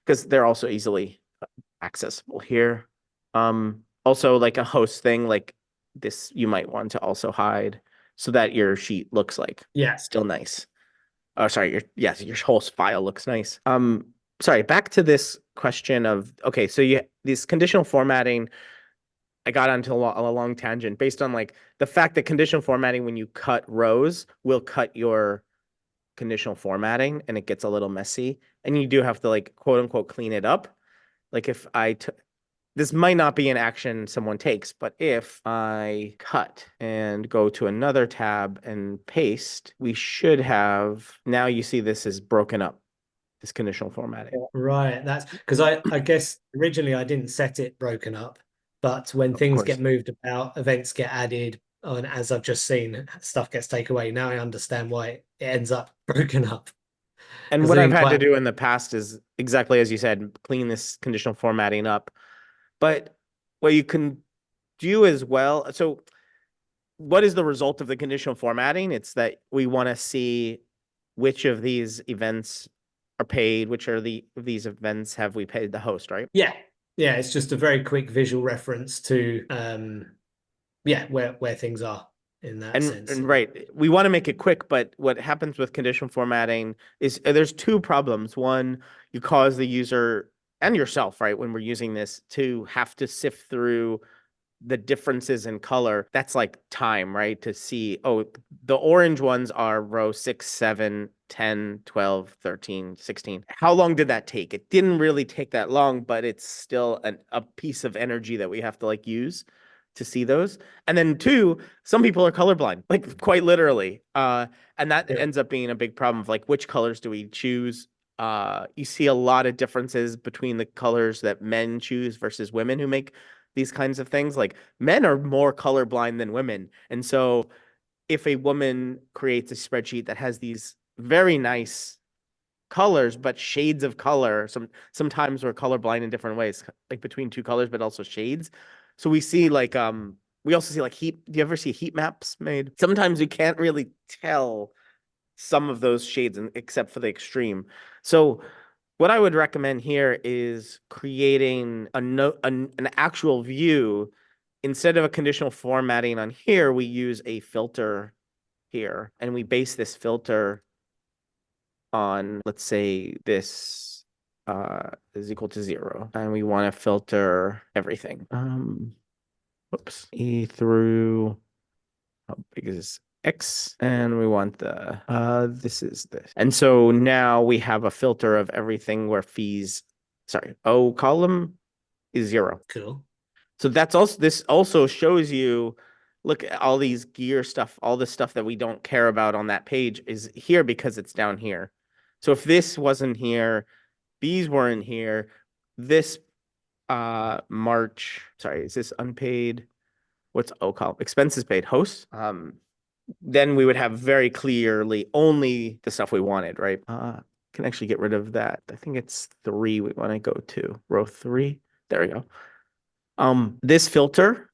Because they're also easily accessible here. Also like a host thing like this you might want to also hide so that your sheet looks like Yeah. still nice. Oh, sorry, your whole file looks nice. Sorry, back to this question of okay, so you this conditional formatting I got onto a long tangent based on like the fact that conditional formatting, when you cut rows, will cut your conditional formatting and it gets a little messy. And you do have to like quote unquote clean it up. Like if this might not be an action someone takes, but if I cut and go to another tab and paste, we should have, now you see this is broken up, this conditional formatting. Right. That's because I guess originally I didn't set it broken up, but when Of things get course. moved about, events get added, and as I've just seen, stuff gets taken away. Now I understand why it ends up broken up And because what I I've didn't had to quite. do in the past is exactly as you said, clean this conditional formatting up. But what you can do as well, so what is the result of the conditional formatting? It's that we want to see which of these events are paid, which are of these events have we paid the host, right? Yeah. Yeah. It's just a very quick visual reference to yeah, where things are in that sense. And right, we want to make it quick, but what happens with conditional formatting is there's two problems. One, you cause the user and yourself, right, when we're using this to have to sift through the differences in color. That's like time, right? To see, oh, the orange ones are row 6, 7, 10, 12, 13, 16. How long did that take? It didn't really take that long, but it's still a piece of energy that we have to like use to see those. And then two, some people are colorblind, like quite literally. And that Yeah. ends up being a big problem of like which colors do we choose? You see a lot of differences between the colors that men choose versus women who make these kinds of things. Like men are more colorblind than women. And so if a woman creates a spreadsheet that has these very nice colors, but shades of color, sometimes we're colorblind in different ways, like between two colors, but also shades. So we see like we also see like heat. Do you ever see heat maps made? Sometimes we can't really tell some of those shades except for the extreme. So what I would recommend here is creating an actual view. Instead of a conditional formatting on here, we use a filter here, and we base this filter on, let's say this is equal to 0, and we want to filter everything. Whoops, E through, how big is X? And we want the this is this. And so now we have a filter of everything where fees, sorry, O column is 0. Cool. So that's also, this also shows you, look at all these gear stuff, all the stuff that we don't care about on that page is here because it's down here. So if this wasn't here, these weren't here, this March, sorry, is this unpaid? What's O column? Expenses paid, hosts. Then we would have very clearly only the stuff we wanted, right? Can actually get rid of that. I think it's 3 we want to go to. Row 3. There we go. This filter,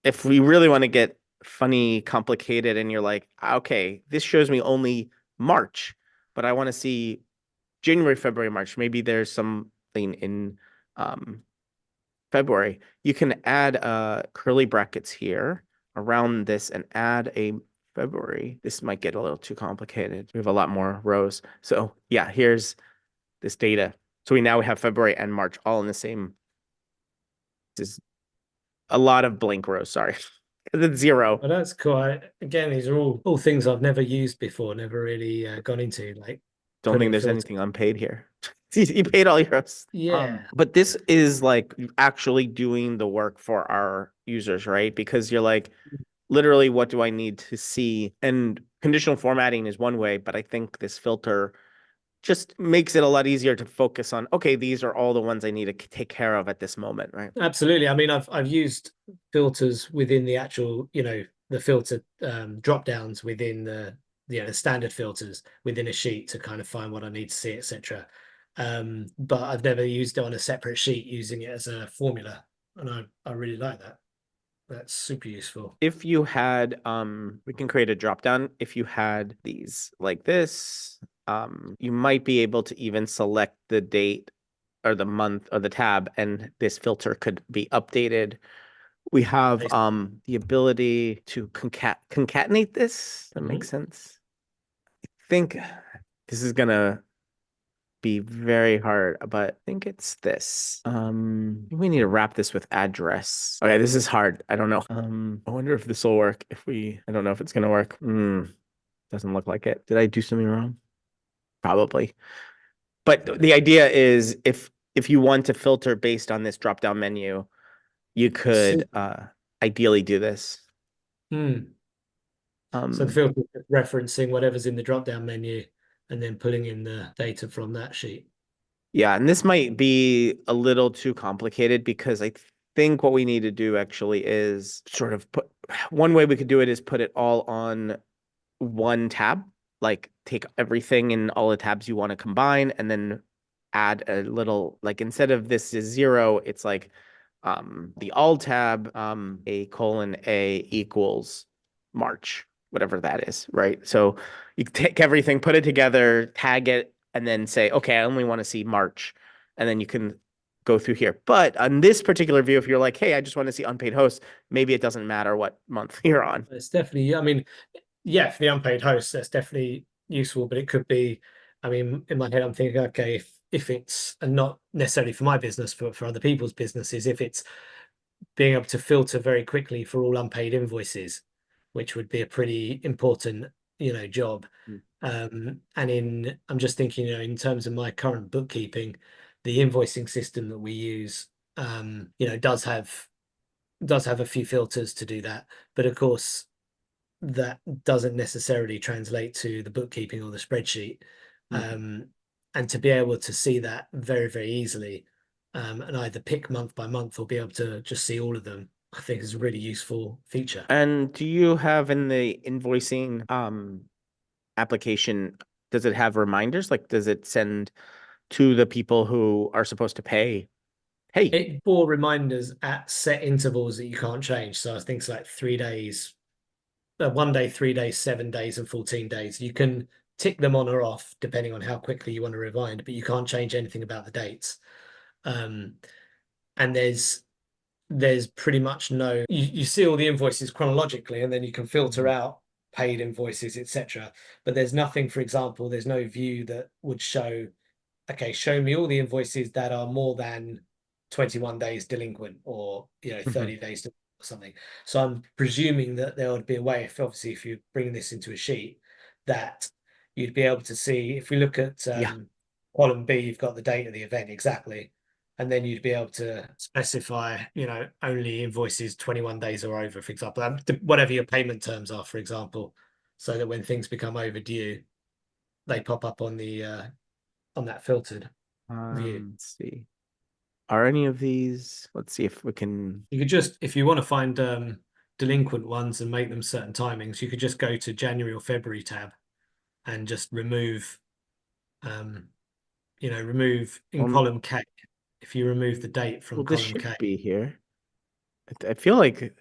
if we really want to get funny, complicated, and you're like, okay, this shows me only March, but I want to see January, February, March. Maybe there's something in February. You can add curly brackets here around this and add a February. This might get a little too complicated. We have a lot more rows. So yeah, here's this data. So we now have February and March all in the same. This is a lot of blank rows. Sorry. It's 0. Well, that's cool. Again, these are all things I've never used before, never really gone into, like Don't putting think a there's filter. anything unpaid here. You paid all yours. Yeah, But this is like actually doing the work for our users, right? Because you're like, literally, what do I need to see? And conditional formatting is one way, but I think this filter just makes it a lot easier to focus on, okay, these are all the ones I need to take care of at this moment, right? absolutely. I mean, I've used filters within the actual, the filter drop downs within the standard filters within a sheet to kind of find what I need to see, etc. But I've never used it on a separate sheet using it as a formula, and I really like that. That's super useful. If you had, we can create a drop down. If you had these like this, you might be able to even select the date or the month or the tab, and this filter could be updated. We have the ability to concatenate this. That makes Mhm. sense. I think this is gonna be very hard, but I think it's this. We need to wrap this with address. Okay, this is hard. I don't know. I wonder if this will work I don't know if it's gonna work. Doesn't look like it. Did I do something wrong? Probably. But the idea is if you want to filter based on this drop-down menu, you I see. could ideally do this. Hmm. So the Um, filter is referencing whatever's in the drop-down menu and then pulling in the data from that sheet. yeah, and this might be a little too complicated because I think what we need to do actually is sort of put one way we could do it is put it all on one tab, like take everything in all the tabs you want to combine and then add a little like instead of this is 0, it's like the all tab A:A equals March, whatever that is, right? So you take everything, put it together, tag it, and then say, okay, I only want to see March. And then you can go through here. But on this particular view, if you're like, hey, I just want to see unpaid hosts, maybe it doesn't matter what month you're on. It's definitely, I mean, yeah, for the unpaid hosts, that's definitely useful, but it could be, I mean, in my head, I'm thinking, okay, if it's, and not necessarily for my business, for other people's businesses, if it's being able to filter very quickly for all unpaid invoices, which would be a pretty important, job. Mm. And I'm just thinking, in terms of my current bookkeeping, the invoicing system that we use, does have a few filters to do that. But of course, that doesn't necessarily translate to the bookkeeping or the spreadsheet. Mhm. Um, and to be able to see that very, very easily, and either pick month by month or be able to just see all of them, I think is a really useful feature. And do you have in the invoicing application, does it have reminders? Like, does it send to the people who are supposed to pay? Hey, It bore reminders at set intervals that you can't change. So I think it's like 3 days, 1 day, 3 days, 7 days, and 14 days. You can tick them on or off depending on how quickly you want to rewind, but you can't change anything about the dates. Um, and there's pretty much you see all the invoices chronologically and then you can filter Mhm. out paid invoices, etc. But there's nothing, for example, there's no view that would show, okay, show me all the invoices that are more than 21 days delinquent or 30 days or something. So I'm presuming that there would be a way, if obviously if you bring this into a sheet, that you'd be able to see, if we look at Yeah. column B, you've got the date of the event exactly. And then you'd be able to specify, only invoices 21 days or over, for example, whatever your payment terms are, for example, so that when things become overdue, they pop up on that filtered view. Let's see. Are any of these? Let's see if we can. You could just, if you want to find delinquent ones and make them certain timings, you could just go to January or February tab and just um, remove in Um, column K. If you remove the date from well, this column should K, be here. I feel like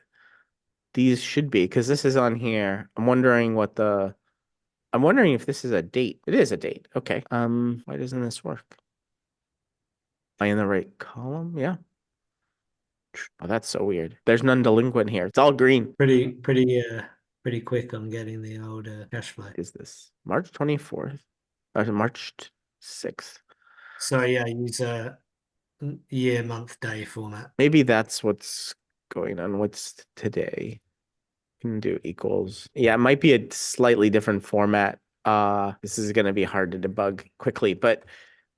these should be because this is on here. I'm wondering if this is a date. It is a date. Okay. Why doesn't this work? Am I in the right column? Yeah. Oh, that's so weird. There's none delinquent here. It's all green. pretty quick on getting the old cash flow. Is this March 24th? March 6th. So yeah, use a year, month, day format. Maybe that's what's going on. What's today? Can do equals. Yeah, it might be a slightly different format. This is going to be hard to debug quickly, but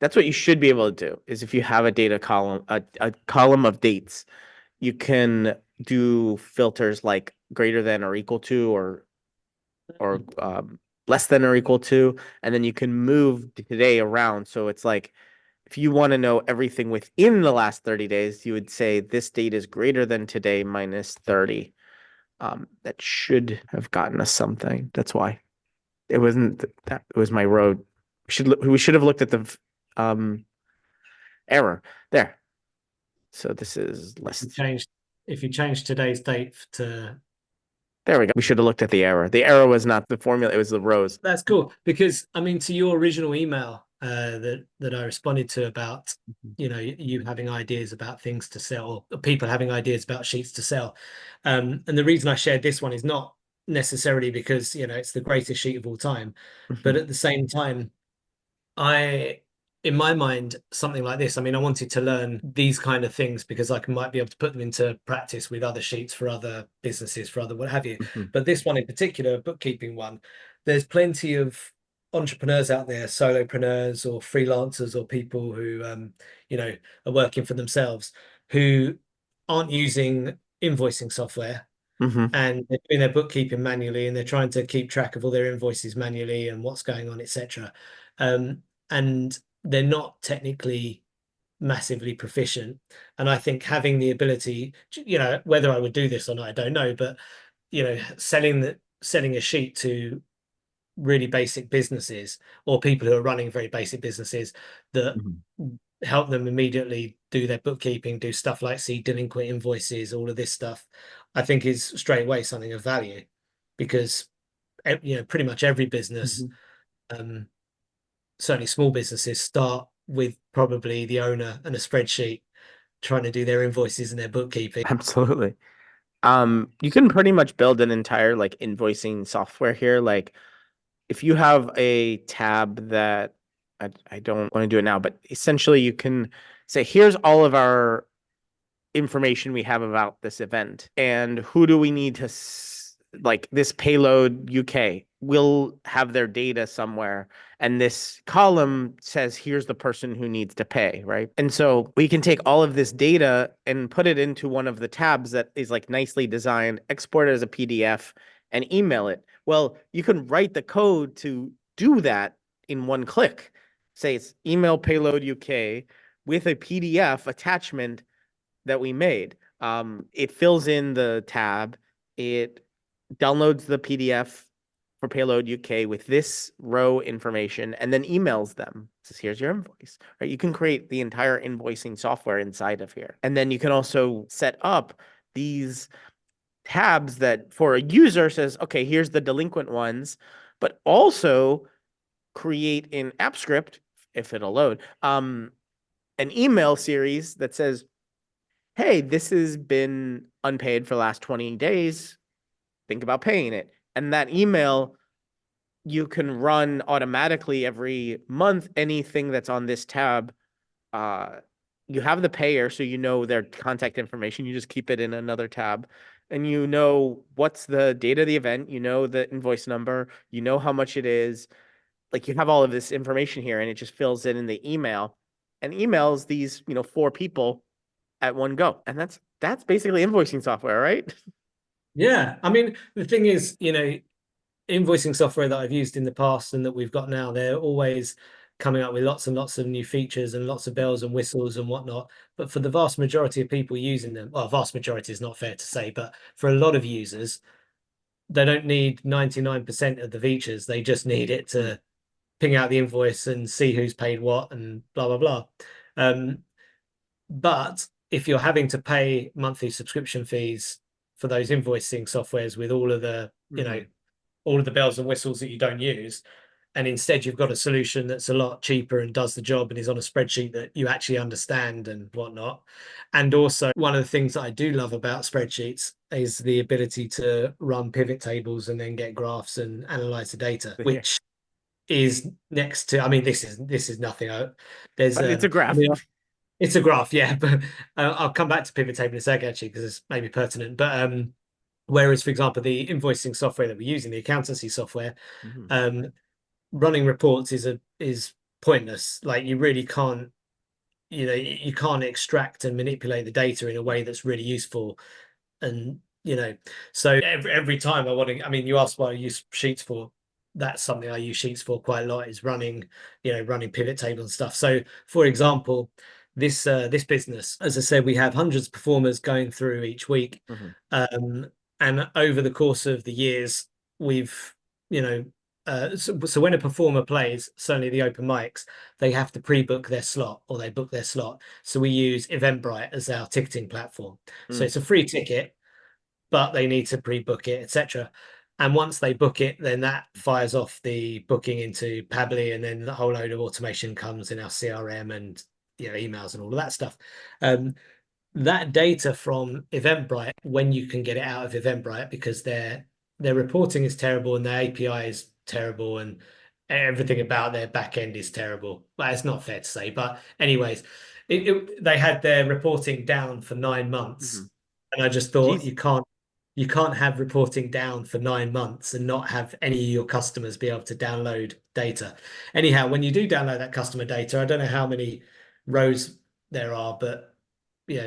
that's what you should be able to do is if you have a data column, a column of dates, you can do filters like greater than or equal to or less than or equal to, and then you can move today around. So it's like if you want to know everything within the last 30 days, you would say this date is greater than today minus 30. That should have gotten us something. That's why it wasn't that it was my road. We should have looked at the error there. So this is If you less. change if you change today's date to There we go. We should have looked at the error. The error was not the formula, it was the rows. That's cool because I mean, to your original email that I responded to about you having ideas about things to sell, or people having ideas about sheets to sell, and the reason I shared this one is not necessarily because it's the greatest sheet of all time, but Mhm. at the same time, I in my mind, something like this, I mean, I wanted to learn these kind of things because might be able to put them into practice with other sheets for other businesses, for other what have you. Mhm. But this one in particular, a bookkeeping one, there's plenty of entrepreneurs out there, solopreneurs or freelancers or people who, are working for themselves who aren't using invoicing software Mhm. and they're doing their bookkeeping manually and they're trying to keep track of all their invoices manually and what's going on, etc. And they're not technically massively proficient. And I think having the ability, whether I would do this or not, I don't know, but selling a sheet to really basic businesses or people who are running very basic businesses that Mhm. help them immediately do their bookkeeping, do stuff like see delinquent invoices, all of this stuff, I think is straight away something of value because pretty much every business, Mhm. um, certainly small businesses, start with probably the owner and a spreadsheet trying to do their invoices and their bookkeeping. Absolutely. You can pretty much build an entire like invoicing software here. Like if you have a tab that I don't want to do it now, but essentially you can say, here's all of our information we have about this event and who do we need to like this payload UK will have their data somewhere and this column says here's the person who needs to pay, right? And so we can take all of this data and put it into one of the tabs that is like nicely designed, export it as a PDF and email it. Well, you can write the code to do that in one click. Say it's email payload UK with a PDF attachment that we made. It fills in the tab. It downloads the PDF for Payload UK with this row information and then emails them. Says, here's your invoice. Right? You can create the entire invoicing software inside of here. And then you can also set up these tabs that for a user says, okay, here's the delinquent ones, but also create in AppScript, if it'll load, an email series that says, hey, this has been unpaid for the last 20 days. Think about paying it. And that email you can run automatically every month. Anything that's on this tab, uh, you have the payer, so you know their contact information. You just keep it in another tab. And you know what's the date of the event, you know the invoice number, you know how much it is. Like you have all of this information here, and it just fills in the email and emails these, four people at one go. And that's basically invoicing software, right? Yeah, I mean, the thing is, invoicing software that I've used in the past and that we've got now, they're always coming up with lots and lots of new features and lots of bells and whistles and whatnot. But for the vast majority of people using them, well, vast majority is not fair to say, but for a lot of users, they don't need 99% of the features. They just need it Mm. to ping out the invoice and see who's paid what and blah, blah, blah. Um, but if you're having to pay monthly subscription fees for those invoicing softwares with all of the, Mm-hmm. all of the bells and whistles that you don't use, and instead you've got a solution that's a lot cheaper and does the job and is on a spreadsheet that you actually understand and whatnot. And also, one of the things that I do love about spreadsheets is the ability to run pivot tables and then get graphs and analyze the data, Yeah. which is next to, I mean, this is nothing. There's But it's a I graph. mean, it's a graph, yeah, but I'll come back to pivot table in a sec actually because it's maybe pertinent. But whereas, for example, the invoicing software that we're using, the accountancy software, Mhm. um, running reports is pointless. Like you really can't, you can't extract and manipulate the data in a way that's really useful. And so every time I want to, I mean, you asked what I use Sheets for. That's something I use Sheets for quite a lot, is running pivot tables and stuff. So, for example, this business, as I said, we have hundreds of performers going through each week, Mhm. um, and over the course of the years, we've you know. So when a performer plays, certainly the open mics, they have to pre-book their slot or they book their slot. So we use Eventbrite as our ticketing platform. So Mm. it's a free ticket, but they need to pre-book it, etc. And once they book it, then that fires off the booking into Pabbly, and then the whole load of automation comes in our CRM and emails and all of that stuff. Um, that data from Eventbrite, when you can get it out of Eventbrite, because their reporting is terrible and their API is terrible, and everything about their back end is terrible. Well, it's not fair to say, but anyways, they had their reporting down for 9 months, Hmm. and I just thought Jeez. you can't have reporting down for 9 months and not have any of your customers be able to download data. Anyhow, when you do download that customer data, I don't know how many rows there are, but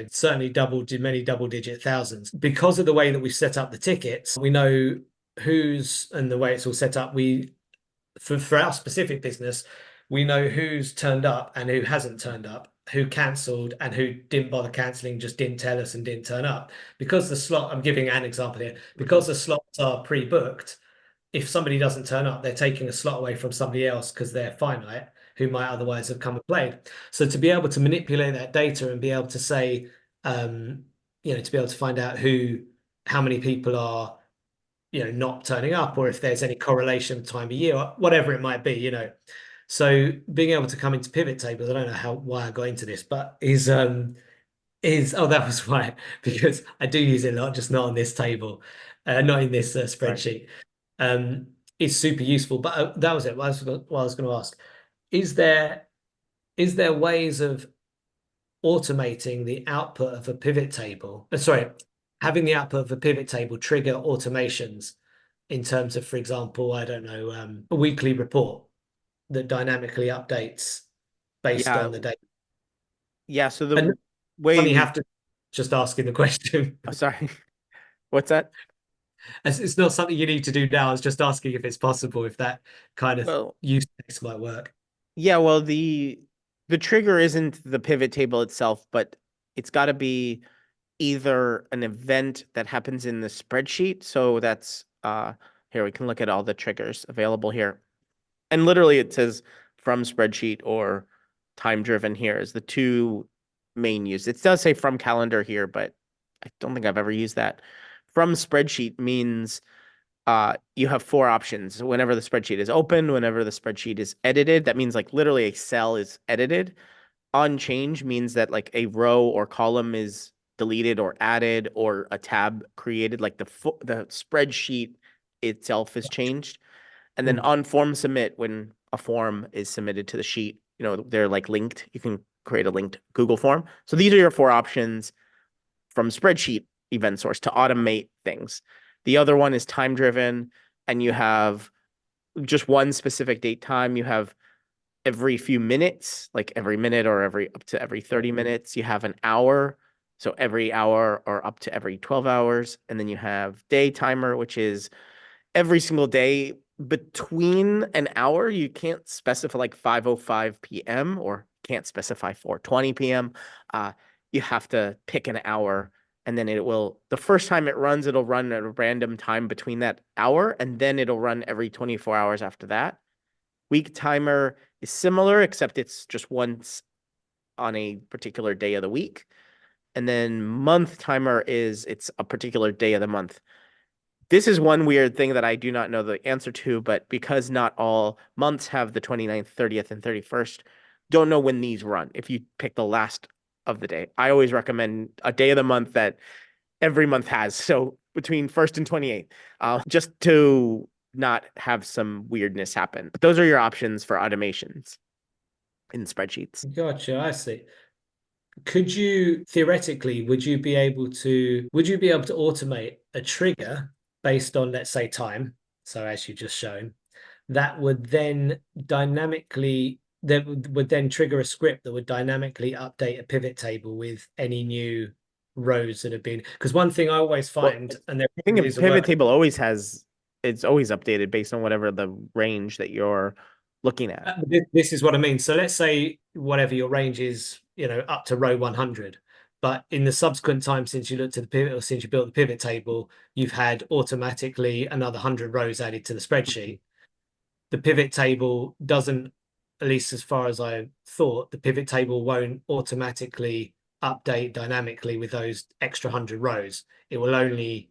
certainly many double digit thousands. Because of the way that we set up the tickets, we know and the way it's all set up, for our specific business, we know who's turned up and who hasn't turned up, who cancelled and who didn't bother cancelling, just didn't tell us and didn't turn up. Because I'm giving an example here, Hmm. because the slots are pre-booked, if somebody doesn't turn up, they're taking a slot away from somebody else because they're finite who might otherwise have come and played. So to be able to manipulate that data and be able to say, um, to be able to find out how many people are, not turning up, or if there's any correlation time of year, or whatever it might be. So being able to come into pivot tables, I don't know why I got into this, but is oh, that was why, because I do use it a lot, just not on this table, not in this Right. spreadsheet. Um, it's super useful. But that was it. What I was going to ask: is there ways of automating the output of a pivot table? Sorry, having the output of a pivot table trigger automations in terms of, for example, I don't know, a weekly report that dynamically updates based Yeah. on the data. Yeah. So And the way funny, you we, have to just asking the question. oh, sorry, what's that? It's not something you need to do now. I was just asking if it's possible, if that kind of Well, use case might work. yeah, well, the trigger isn't the pivot table itself, but it's got to be either an event that happens in the spreadsheet. So that's here we can look at all the triggers available here. And literally it says from spreadsheet or time driven here is the two main use. It does say from calendar here, but I don't think I've ever used that. From spreadsheet means you have four options. Whenever the spreadsheet is open, whenever the spreadsheet is edited, that means like literally a cell is edited. On change means that like a row or column is deleted or added or a tab created, like the spreadsheet itself is changed. And then Mm. on form submit, when a form is submitted to the sheet, they're like linked. You can create a linked Google form. So these are your four options from spreadsheet event source to automate things. The other one is time driven, and you have just one specific date time. You have every few minutes, like every minute or up to every 30 minutes, you have an hour. So every hour or up to every 12 hours. And then you have day timer, which is every single day between an hour. You can't specify like 5:05 p.m. or can't specify 4:20 p.m. Uh, you have to pick an hour, and then the first time it runs, it'll run at a random time between that hour, and then it'll run every 24 hours after that. Week timer is similar, except it's just once on a particular day of the week. And then month timer it's a particular day of the month. This is one weird thing that I do not know the answer to, but because not all months have the 29th, 30th, and 31st, don't know when these run. If you pick the last of the day, I always recommend a day of the month that every month has. So between 1st and 28th, just to not have some weirdness happen. But those are your options for automations in spreadsheets. Gotcha, I see. Could you theoretically, would you be able to automate a trigger based on, let's say, time? So as you just shown, that would then would then trigger a script that would dynamically update a pivot table with any new rows that have been. Because one thing I always Well, find, and there I think probably a is a pivot work. table it's always updated based on whatever the range that you're looking at. This is what I mean. So let's say whatever your range is, up to row 100. But in the subsequent time since you looked at the pivot or since you built the pivot table, you've had automatically another 100 rows added to the spreadsheet. The pivot table doesn't, at least as far as I thought, the pivot table won't automatically update dynamically with those extra 100 rows. You'll only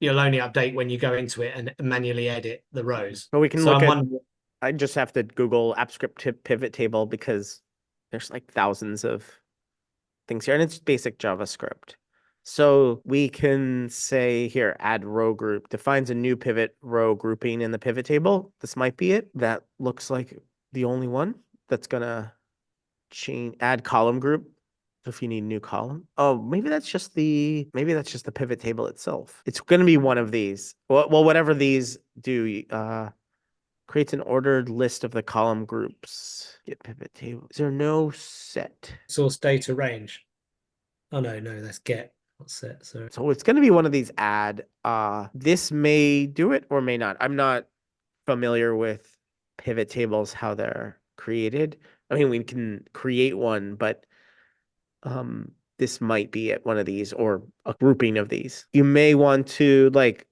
update when you go into it and manually edit the rows. But we can So look I'm at, wondering. I just have to Google pivot table because there's like thousands of things here and it's basic JavaScript. So we can say here, add row group defines a new pivot row grouping in the pivot table. This might be it. That looks like the only one that's gonna change. Add column group. So if you need new column. Oh, maybe that's just the pivot table itself. It's gonna be one of these. Well, whatever these do, creates an ordered list of the column groups. Get pivot table. Is there no set? Source data range. Oh no, that's get. Not set. Sorry. So it's going to be one of these add. This may do it or may not. I'm not familiar with pivot tables, how they're created. I mean, we can create one, but this might be it, one of these or a grouping of these. You may want to like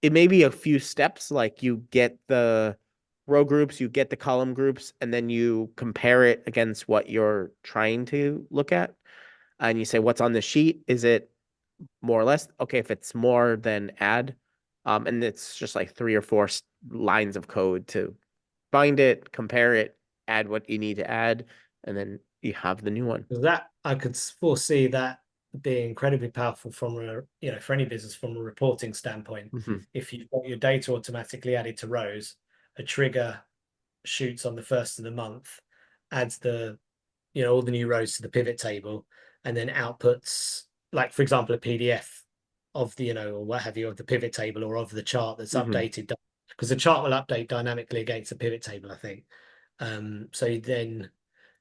it may be a few steps, like you get the row groups, you get the column groups, and then you compare it against what you're trying to look at. And you say, what's on the sheet? Is it more or less? Okay, if it's more, then add. And it's just like 3 or 4 lines of code to find it, compare it, add what you need to add, and then you have the new one. That I could foresee that being incredibly powerful from a, for any business from a reporting standpoint. Mhm. If you've got your data automatically added to rows, a trigger shoots on the first of the month, adds the, all the new rows to the pivot table, and then outputs, like for example, a PDF of the, or what have you, of the pivot table or of the chart that's Mhm. updated, because the chart will update dynamically against the pivot table, I think. So then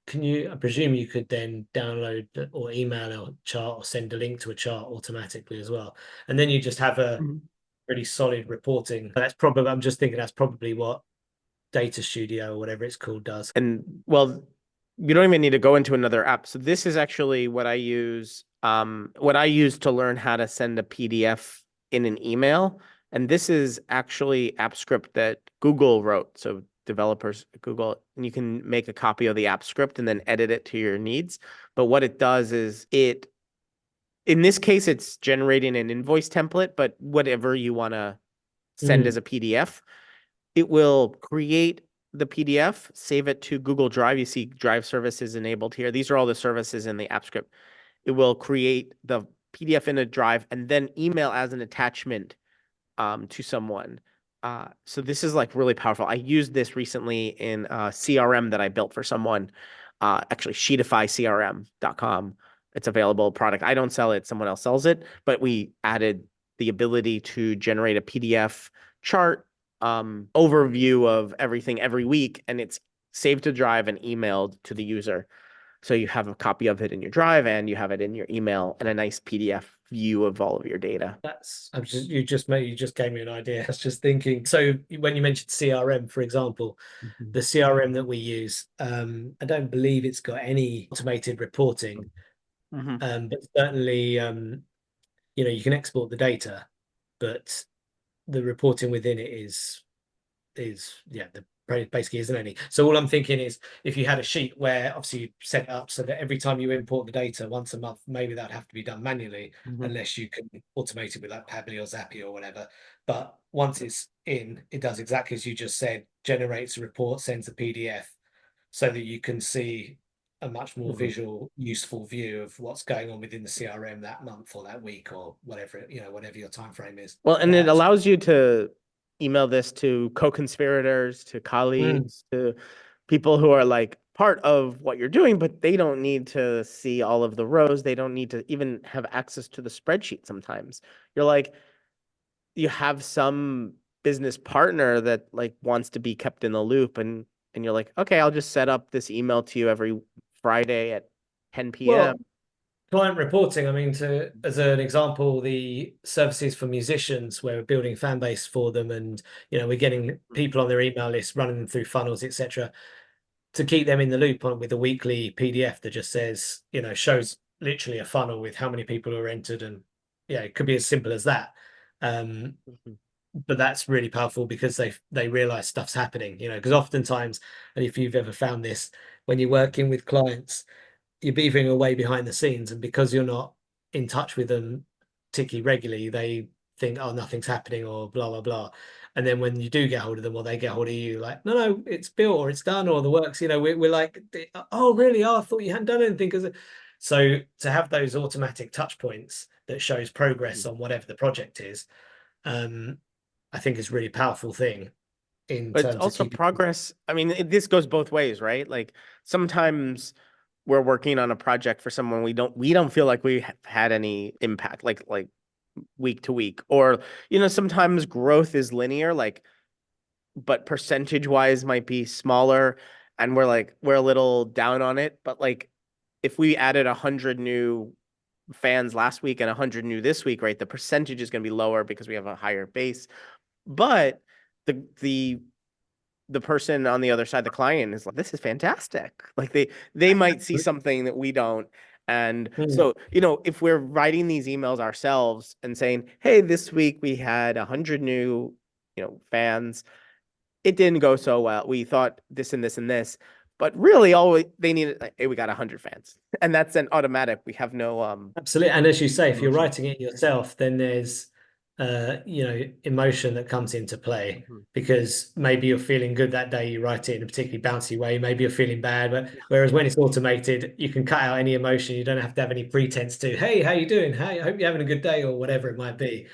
I presume you could then download or email a chart or send a link to a chart automatically as well. And then you just have a Mhm. really solid reporting. I'm just thinking that's probably what Data Studio or whatever it's called does. And well, you don't even need to go into another app. So this is actually what I use. What I use to learn how to send a PDF in an email. And this is actually app script that Google wrote. So developers at Google, and you can make a copy of the app script and then edit it to your needs. But what it does is in this case, it's generating an invoice template, but whatever you want to send as Mm. a PDF, it will create the PDF, save it to Google Drive. You see Drive services enabled here. These are all the services in the app script. It will create the PDF in a drive and then email as an attachment to someone. So this is like really powerful. I used this recently in a CRM that I built for someone, actually sheetifycrm.com. It's available product. I don't sell it, someone else sells it, but we added the ability to generate a PDF chart overview of everything every week, and it's saved to drive and emailed to the user. So you have a copy of it in your drive and you have it in your email and a nice PDF view of all of your data. You just gave me an idea. I was just thinking. So when you mentioned CRM, for example, Mhm. the CRM that we use, I don't believe it's got any automated reporting, Mhm. but certainly, you can export the data, but the reporting within it is yeah, the basically isn't any. So all I'm thinking is if you had a sheet where obviously you set it up so that every time you import the data once a month, maybe that'd have to be done manually Mhm. unless you can automate it with like Pabbly or Zappy or whatever. But once it's in, it does exactly as you just said, generates a report, sends a PDF so that you can see a much more Mhm. visual, useful view of what's going on within the CRM that month or that week or whatever, whatever your time frame is. Well, and it That's allows you to email this to co-conspirators, to mm, colleagues, to people who are like part of what you're doing, but they don't need to see all of the rows. They don't need to even have access to the spreadsheet sometimes. You're like, you have some business partner that like wants to be kept in the loop and you're like, okay, I'll just set up this email to you every Friday at 10 p.m. well, client reporting, I mean, as an example, the services for musicians where we're building a fan base for them and we're getting people on their email list, running them through funnels, etc., to keep them in the loop with a weekly PDF that just says, shows literally a funnel with how many people are entered and yeah, it could be as simple as that. Um, Mhm. but that's really powerful because they realize stuff's happening, because oftentimes, and if you've ever found this when you're working with clients, you're beavering away behind the scenes, and because you're not in touch with them particularly regularly, they think, oh, nothing's happening or blah blah blah. And then when you do get hold of them or they get hold of you, like, no, it's built or it's done or the works, we're like, oh, really? Oh, I thought you hadn't done anything. So to have those automatic touch points that shows progress on whatever the project is, um, I think is a really powerful thing in But it's terms of also keeping. progress. I mean, this goes both ways, right? Like sometimes we're working on a project for someone we don't feel like we have had any impact, like week to week, or sometimes growth is linear, like but percentage wise might be smaller, and we're a little down on it. But like if we added 100 new fans last week and 100 new this week, right, the percentage is going to be lower because we have a higher base. But the person on the other side, the client, is like, this is fantastic. Like they might see something that we don't. And Mm. so, if we're writing these emails ourselves and saying, hey, this week we had 100 new, fans, it didn't go so well. We thought this and this and this, but really they needed, like, hey, we got 100 fans. And that's an automatic. We have no Absolutely. And as you say, if you're emotion. writing it yourself, then there's emotion that comes into play Mhm. because maybe you're feeling good that day, you write it in a particularly bouncy way, maybe you're feeling bad, but whereas when it's automated, you can cut out any emotion. You don't have to have any pretense to, hey, how you doing? Hey, I hope you're having a good day, or whatever it might be.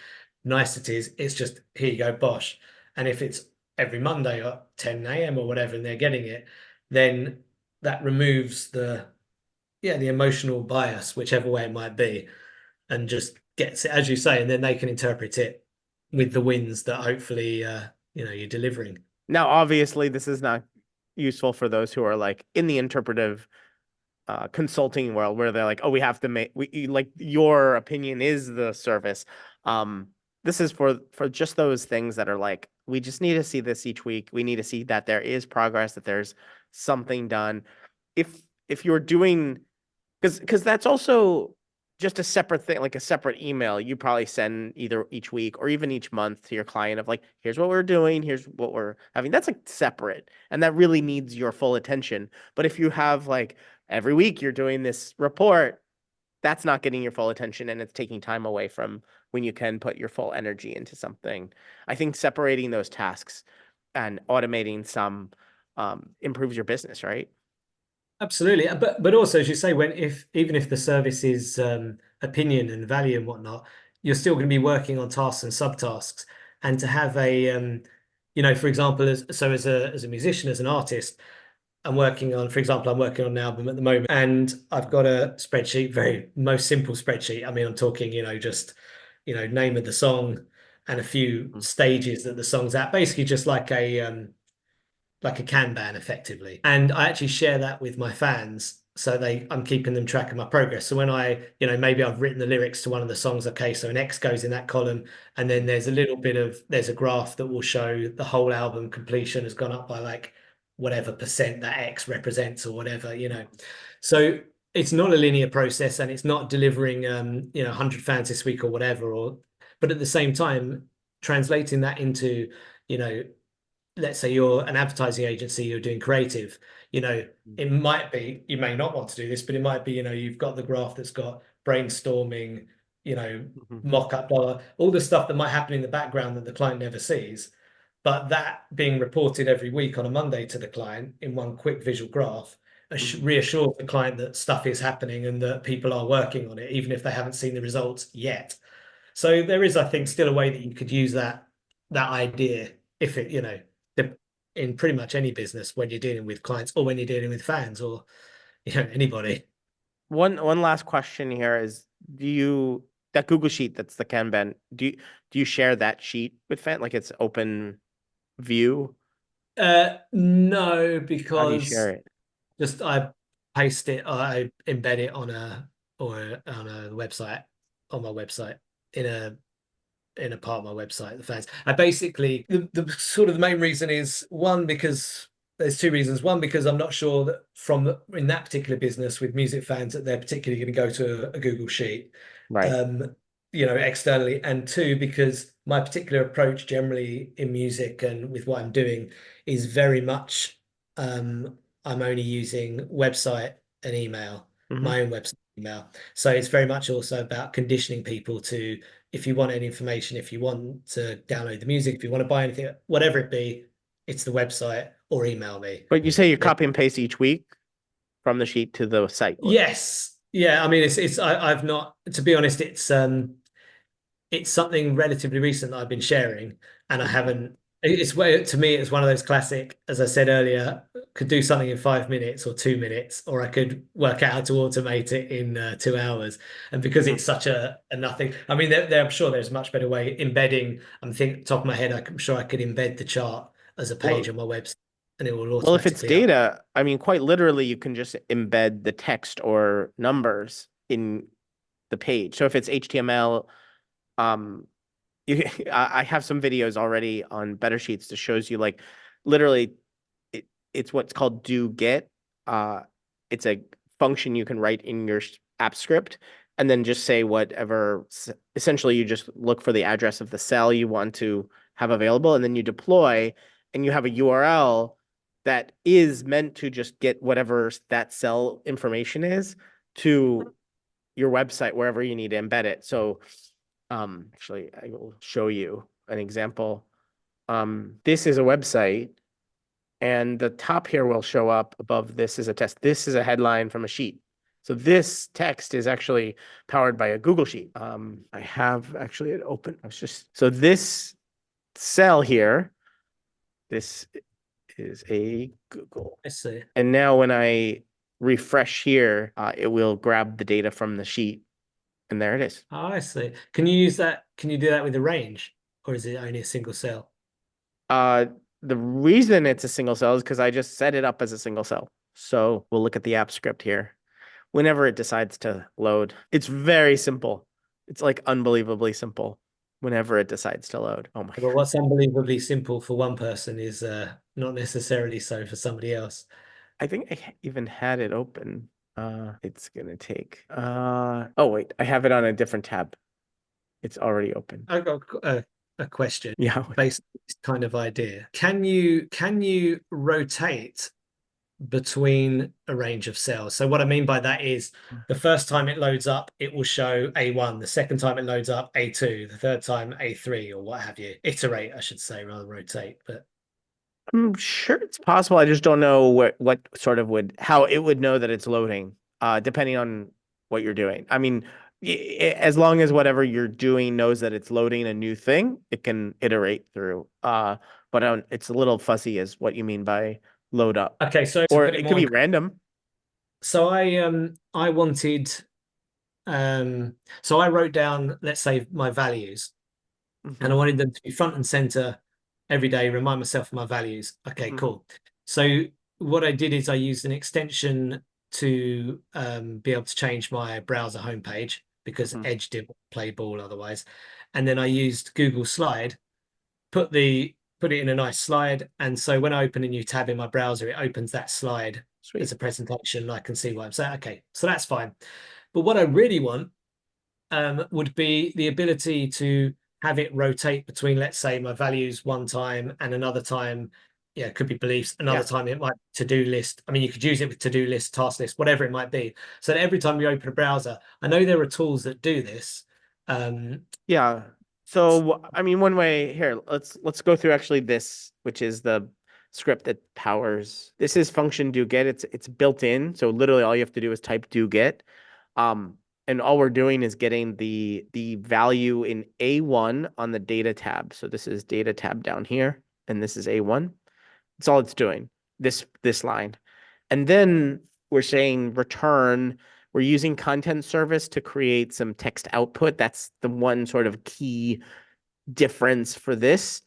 Niceties. It's just, here you go, bosh. And if it's every Monday at 10 a.m. or whatever, and they're getting it, then that removes the emotional bias, whichever way it might be, and just gets it, as you say, and then they can interpret it with the wins that hopefully you're delivering. Now, obviously, this is not useful for those who are like in the interpretive consulting world, where they're like, oh, we have to like your opinion is the service. Um, this is for just those things that are like, we just need to see this each week. We need to see that there is progress, that there's something done. If you're doing, because that's also just a separate thing, like a separate email you probably send either each week or even each month to your client of like, here's what we're doing, here's what we're having. That's like separate, and that really needs your full attention. But if you have like every week you're doing this report, that's not getting your full attention, and it's taking time away from when you can put your full energy into something. I think separating those tasks and automating some improves your business, right? Absolutely, but also, as you say, when if even if the service is opinion and value and whatnot, you're still going to be working on tasks and subtasks, and to have a for example, as a musician, as an artist, I'm working on an album at the moment, and I've got a spreadsheet, very most simple spreadsheet. I mean, I'm talking, just, name of the song and a few Mhm. stages that the song's at, basically just like a Kanban effectively. And I actually share that with my fans. So I'm keeping them track of my progress. So when maybe I've written the lyrics to one of the songs, okay, so an X goes in that column, and then there's a graph that will show the whole album completion has gone up by like whatever percent that X represents or whatever. So it's not a linear process, and it's not delivering 100 fans this week or whatever, but at the same time, translating that into, you know, let's say you're an advertising agency, you're doing creative, it might be, you may not want to do this, but it might be, you've got the graph that's got brainstorming, Mhm. mock-up, blah, blah, all the stuff that might happen in the background that the client never sees. But that being reported every week on a Monday to the client in one quick visual graph Mhm. reassures the client that stuff is happening and that people are working on it, even if they haven't seen the results yet. So there is, I think, still a way that you could use that idea if it, in pretty much any business when you're dealing with clients or when you're dealing with fans or anybody. One last question here is, do you that Google Sheet, that's the Kanban, do you share that sheet with fan, like it's open view? No, How do you share because it? just I paste it, I embed it on a website on my website in a part of my website, the fans. I basically the sort of the main reason is one, because there's two reasons. One, because I'm not sure that in that particular business with music fans that they're particularly going to go to a Google Sheet, Right. um, externally. And two, because my particular approach generally in music and with what I'm doing is very much I'm only using website and email, Hmm. my own website email. So it's very much also about conditioning people to, if you want any information, if you want to download the music, if you want to buy anything, whatever it be, it's the website or email me. But you say you Then, copy and paste each week from the sheet to the site. yes, Yeah, I mean, I've not, to be honest, it's something relatively recent that I've been sharing, and I Mhm. haven't. It's way to me, it's one of those classic, as I said earlier, could do something in 5 minutes or 2 minutes, or I could work out how to automate it in 2 hours. And because Mhm. it's such a nothing, I mean, I'm sure there's a much better way. Embedding, I'm thinking top of my head, I'm sure I could embed the chart as a page Well, on my website, and it will well, if it's automatically up. data, I mean, quite literally, you can just embed the text or numbers in the page. So if it's HTML, um, you, I have some videos already on Better Sheets that shows you like literally it's what's called do get. Uh, it's a function you can write in your app script and then just say whatever. Essentially, you just look for the address of the cell you want to have available, and then you deploy, and you have a URL that is meant to just get whatever that cell information is to your website wherever you need to embed it. So, actually, I will show you an example. This is a website, and the top here will show up above this is a test. This is a headline from a sheet. So this text is actually powered by a Google Sheet. I have actually it open. I was just so this cell here, this is a Google. I see. And now when I refresh here, it will grab the data from the sheet, and there it is. Oh, I see. Can you use that? Can you do that with a range, or is it only a single cell? Uh, the reason it's a single cell is because I just set it up as a single cell. So we'll look at the app script here. Whenever it decides to load, it's very simple. It's like unbelievably simple whenever it decides to load. Oh my But God. what's unbelievably simple for one person is not necessarily so for somebody else. I think even had it open. It's gonna take, oh wait, I have it on a different tab. It's already open. I've got a question Yeah. based on this kind of idea. Can you rotate between a range of cells? So what I mean by that is the first time it loads up, it will show A1. The second time it loads up, A2. The third time, A3, or what have you. Iterate, I should say, rather than rotate. But I'm sure it's possible. I just don't know what sort of would how it would know that it's loading, depending on what you're doing. I mean, as long as whatever you're doing knows that it's loading a new thing, it can iterate through. But it's a little fuzzy as what you mean by load up, okay, so to or put it it could more be in, random. so I wanted um so I wrote down, let's say, my values, and I Hmm. wanted them to be front and center every day, remind myself of my values. Okay, Hmm. cool. So what I did is I used an extension to be able to change my browser homepage because Hmm. Edge didn't play ball otherwise. And then I used Google Slide, put it in a nice slide. And so when I open a new tab in my browser, it opens that slide as Sweet. a presentation. And I can see what I'm saying. Okay, so that's fine. But what I really want would be the ability to have it rotate between, let's say, my values one time and another time. Yeah, it could be beliefs. Another Yeah. time it might be to-do list. I mean, you could use it with to-do list, task list, whatever it might be. So that every time you open a browser, I know there are tools that do this. Um, Yeah. So, I mean, one way here, let's go through actually this, which is the script that powers. This is function do get. It's built in. So literally all you have to do is type do get. Um, and all we're doing is getting the value in A1 on the data tab. So this is data tab down here, and this is A1. That's all it's doing. This line. And then we're saying return. We're using content service to create some text output. That's the one sort of key difference for this.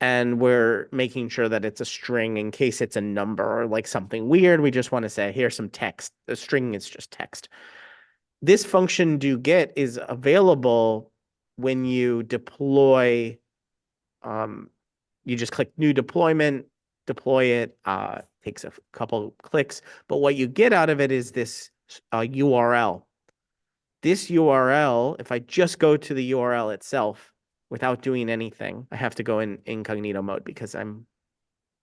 And we're making sure that it's a string in case it's a number or like something weird. We just want to say, here's some text. The string is just text. This function do get is available when you deploy. Um, you just click new deployment, deploy it. Takes a couple clicks, but what you get out of it is this URL. This URL, if I just go to the URL itself without doing anything, I have to go in incognito mode because I'm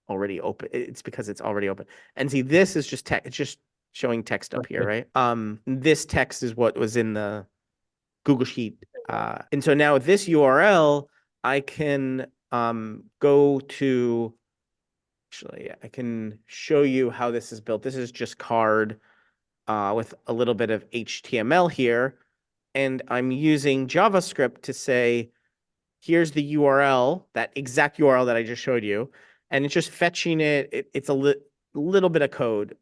already open. It's because it's already open. And see, this is just text. It's just showing text up here, right? This text is what was in the Google Sheet. And so now with this URL, I can go to, actually, I can show you how this is built. This is just card. with a little bit of HTML here, and I'm using JavaScript to say, here's the URL, that exact URL that I just showed you, and it's just fetching it. It's a little bit of code.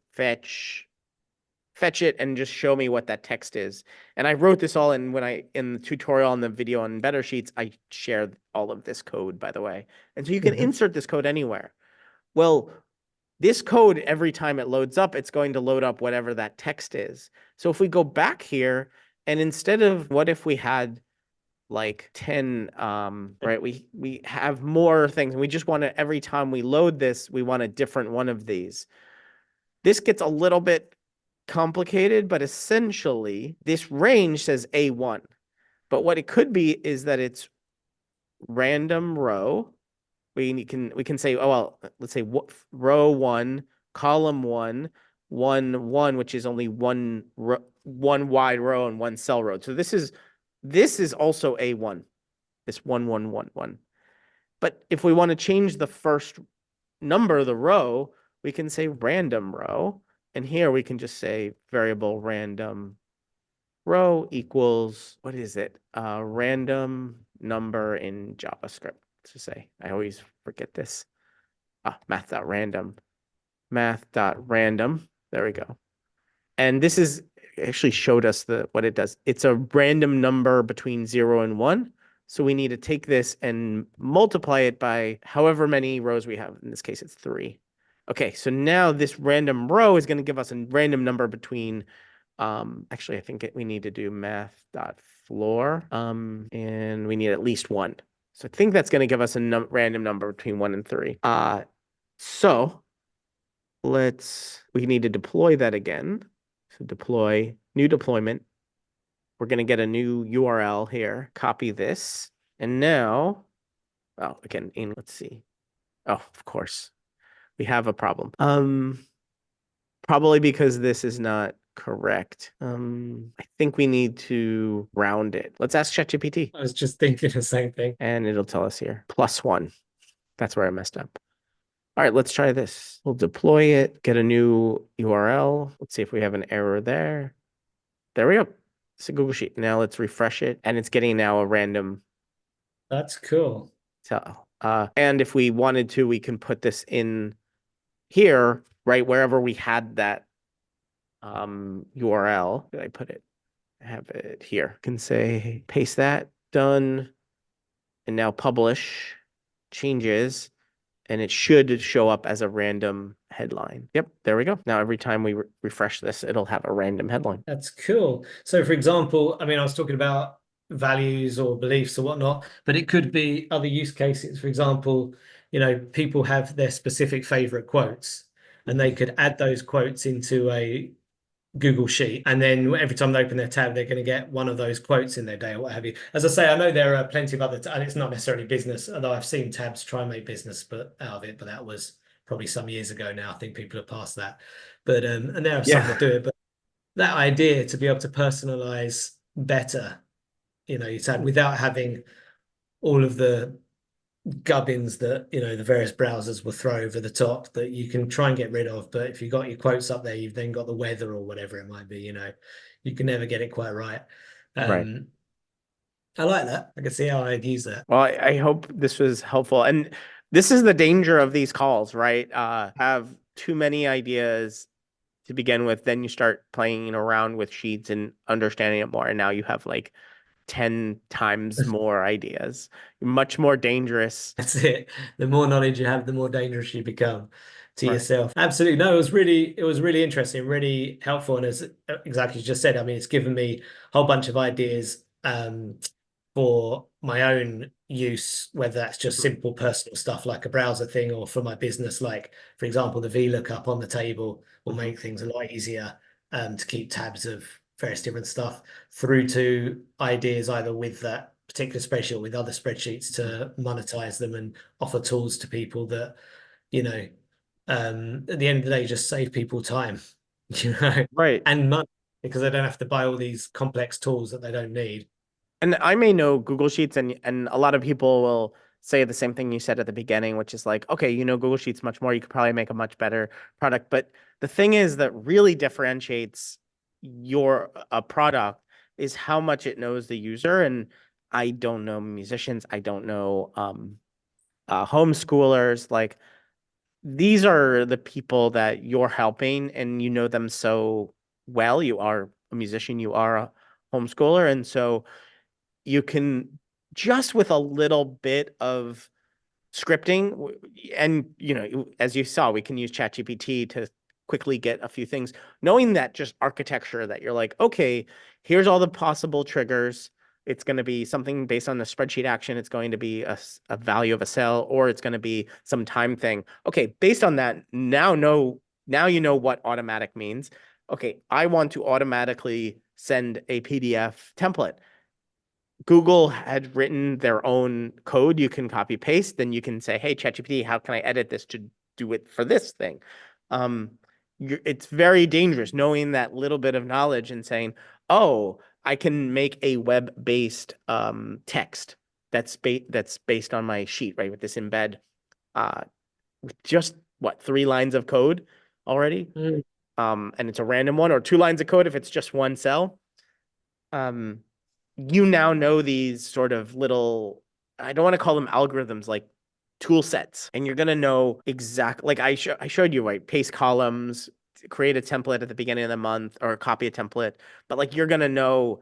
Fetch it and just show me what that text is. And I wrote this all in the tutorial and the video on Better Sheets. I shared all of this code, by the way. And so you can insert this code anywhere. Well, this code, every time it loads up, it's going to load up whatever that text is. So if we go back here, and instead of, what if we had like 10, right? We have more things, and we just want to, every time we load this, we want a different one of these. This gets a little bit complicated, but essentially this range says A1. But what it could be is that it's random row. We can say, oh, well, let's say row 1, column 1, 1, 1, which is only one wide row and one cell row. So this is also A1, this 1, 1, 1, 1. But if we want to change the first number of the row, we can say random row. And here we can just say variable random row equals, what is it? Random number in JavaScript to say. I always forget this. Math.random. Math.random. There we go. And this is actually showed us what it does. It's a random number between 0 and 1. So we need to take this and multiply it by however many rows we have. In this case, it's 3. Okay, so now this random row is going to give us a random number between, actually, I think we need to do math.floor, and we need at least 1. So I think that's going to give us a random number between 1 and 3. So we need to deploy that again. So deploy, new deployment. We're going to get a new URL here, copy this, and now, again, let's see. Oh, of course, we have a problem. Probably because this is not correct. I think we need to round it. Let's ask ChatGPT. I was just thinking the same thing. And it'll tell us here, +1. That's where I messed up. All right, let's try this. We'll deploy it, get a new URL. Let's see if we have an error there. There we go. It's a Google Sheet. Now let's refresh it, and it's getting now a random. That's cool. And if we wanted to, we can put this in here, right, wherever we had that URL. Did I put it? I have it here. Can say, paste that, done, and now publish, changes, and it should show up as a random headline. Yep, there we go. Now every time we refresh this, it'll have a random headline. That's cool. So for example, I mean, I was talking about values or beliefs or whatnot, but it could be other use cases. For example, people have their specific favorite quotes, and they could add those quotes into a Google Sheet, and then every time they open their tab, they're going to get one of those quotes in their day or what have you. As I say, I know there are plenty of other, and it's not necessarily business, although I've seen tabs try and make business but out of it, but that was probably some years ago now. I think people are past that. But and there are some that do it, but that idea to be able to personalize better, your tab without having all of the gubbins that the various browsers will throw over the top that you can try and get rid of. But if you've got your quotes up there, you've then got the weather or whatever it might be, you can never get it quite right. Right. I like that. I can see how I'd use that. Well, I hope this was helpful. And this is the danger of these calls, right? Have too many ideas to begin with, then you start playing around with sheets and understanding it more, and now you have like 10 times more ideas. Much more dangerous. That's it. The more knowledge you have, the more dangerous you become to Right. yourself. Absolutely. No, it was really interesting, really helpful. And as exactly as you just said, I mean, it's given me a whole bunch of ideas for my own use, whether that's just simple personal stuff like a browser thing, or for my business, like, for example, the VLOOKUP on the table will make things a lot easier to keep tabs of various different stuff, through to ideas either with that particular spreadsheet or with other spreadsheets to monetize them and offer tools to people that, at the end of the day, just save people time, Right. and money, because they don't have to buy all these complex tools that they don't need. And I may know Google Sheets, and a lot of people will say the same thing you said at the beginning, which is like, okay, Google Sheets much more. You could probably make a much better product. But the thing is that really differentiates your a product is how much it knows the user. And I don't know musicians, I don't know homeschoolers. Like these are the people that you're helping, and you know them so well. You are a musician, you are a homeschooler, and so you can just with a little bit of scripting, and as you saw, we can use ChatGPT to quickly get a few things. Knowing that just architecture, that you're like, okay, here's all the possible triggers. It's going to be something based on the spreadsheet action. It's going to be a value of a cell, or it's going to be some time thing. Okay, based on that, now you know what automatic means. Okay, I want to automatically send a PDF template. Google had written their own code. You can copy paste. Then you can say, "Hey, ChatGPT, how can I edit this to do it for this thing?" Um, it's very dangerous knowing that little bit of knowledge and saying, "Oh, I can make a web-based text that's based on my sheet, right? With this embed, uh, with just what 3 lines of code already, Mm. and it's a random one, or 2 lines of code if it's just one cell." Um, you now know these sort of little, I don't want to call them algorithms, like tool sets, and you're going to know exactly, like I showed you, right? Paste columns, create a template at the beginning of the month, or copy a template, but like you're going to know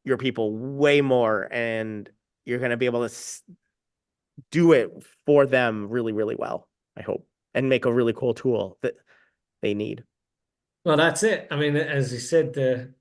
your people way more, and you're going to be able to do it for them really, really well, I hope, and make a really cool tool that they need. Well, that's it. I mean, as you said,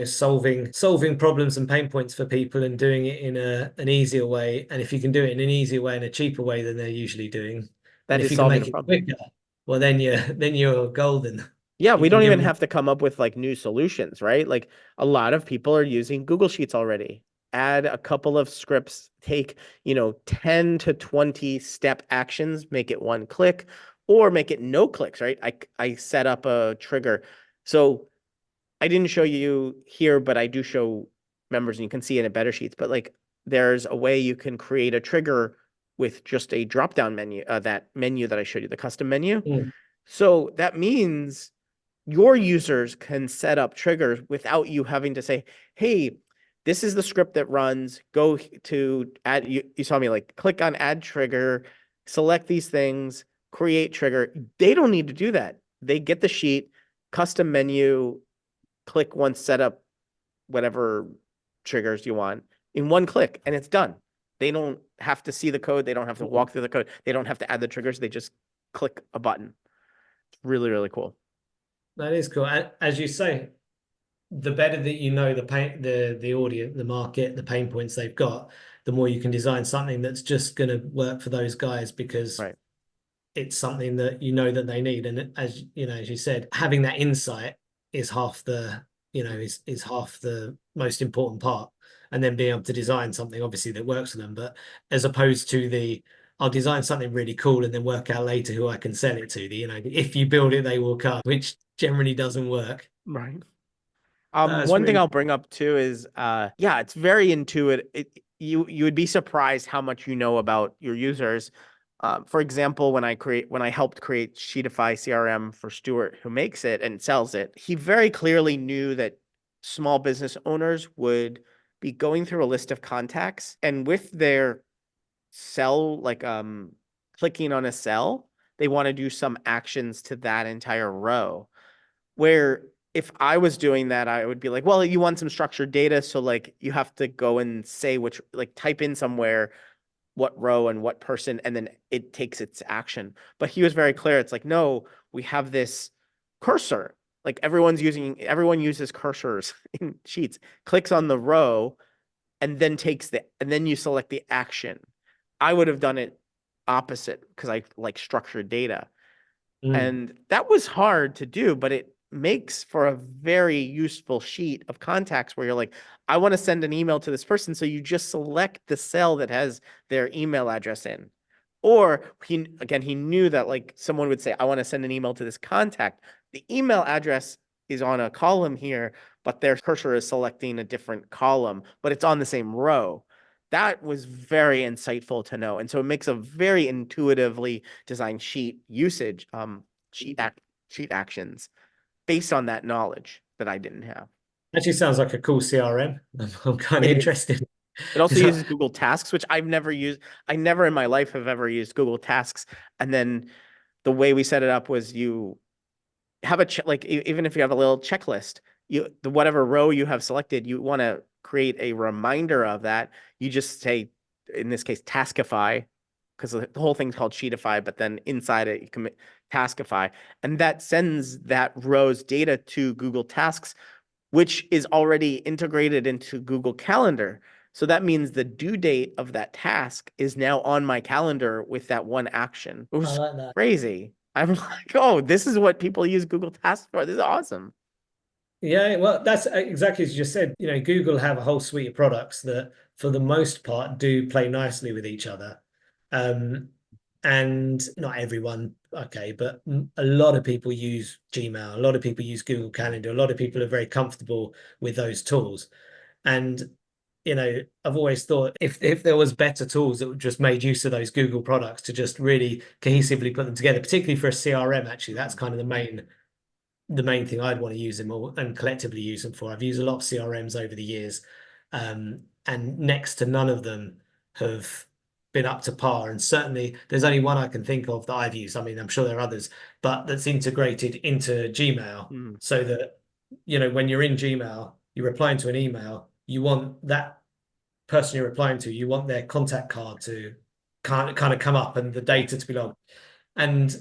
solving problems and pain points for people and doing it in an easier way. And if you can do it in an easier way and a cheaper way than they're usually doing, and That if is you can solving a make it problem. quicker, well, then you're golden. Yeah, You we can don't give even them. have to come up with like new solutions, right? Like a lot of people are using Google Sheets already. Add a couple of scripts, take, 10 to 20 step actions, make it one click, or make it no clicks, right? I set up a trigger. So I didn't show you here, but I do show members, and you can see it in Better Sheets. But like there's a way you can create a trigger with just a drop-down menu, that menu that I showed you, the custom menu. Mm. So that means your users can set up triggers without you having to say, "Hey, this is the script that runs. Go to add." You saw me like click on add trigger, select these things, create trigger. They don't need to do that. They get the sheet, custom menu, click once, set up whatever triggers you want in one click, and it's done. They don't have to see the code. They don't have to walk through the code. They don't have to add the triggers. They just click a button. It's really, really cool. That is cool. As you say, the better that you know the audience, the market, the pain points they've got, the more you can design something that's just going to work for those guys because Right. it's something that you know that they need. And as you know, as you said, having that insight is half the, is half the most important part. And then being able to design something obviously that works for them. But as opposed to I'll design something really cool and then work out later who I can sell it to. If you build it, they will come, which generally doesn't work. Right. That's One thing really I'll bring up too is, yeah, it's very intuitive. You would be surprised how much you know about your users. For example, when I helped create Sheetify CRM for Stuart, who makes it and sells it, he very clearly knew that small business owners would be going through a list of contacts, and with their cell, like clicking on a cell, they want to do some actions to that entire row. Where if I was doing that, I would be like, well, you want some structured data. So like you have to go and say which, like type in somewhere what row and what person, and then it takes its action. But he was very clear. It's like, no, we have this cursor. Like everyone uses cursors in Sheets, clicks on the row and then and then you select the action. I would have done it opposite because I like structured data. mm, And that was hard to do, but it makes for a very useful sheet of contacts where you're like, I want to send an email to this person. So you just select the cell that has their email address in. Or he knew that like someone would say, I want to send an email to this contact. The email address is on a column here, but their cursor is selecting a different column, but it's on the same row. That was very insightful to know. And so it makes a very intuitively designed sheet usage, sheet actions based on that knowledge. that I didn't have. Actually sounds like a cool CRM. I'm kind of It is. interested. It also 'Cause uses Google Tasks, which I've never used. I never in my life have ever used Google Tasks. And then the way we set it up was you have a like even if you have a little checklist, the whatever row you have selected, you want to create a reminder of that. You just say, in this case, Taskify, because the whole thing's called Sheetify, but then inside it you commit Taskify, and that sends that row's data to Google Tasks, which is already integrated into Google Calendar. So that means the due date of that task is now on my calendar with that one action. It I was like that. crazy. I'm like, oh, this is what people use Google Tasks for. This is awesome. Yeah, well, that's exactly as you just said. Google have a whole suite of products that, for the most part, do play nicely with each other. Um, and not everyone, okay, but a lot of people use Gmail, a lot of people use Google Calendar, a lot of people are very comfortable with those tools. And I've always thought if there was better tools that just made use of those Google products to just really cohesively put them together, particularly for a CRM, actually, that's kind of the main thing I'd want to use them all and collectively use them for. I've used a lot of CRMs over the years, and next to none of them have been up to par. And certainly, there's only one I can think of that I've used. I mean, I'm sure there are others, but that's integrated into Gmail Mm. so that when you're in Gmail, you're replying to an email, you want that person you're replying to, you want their contact card to kind of come up and the Yeah. data to be logged. And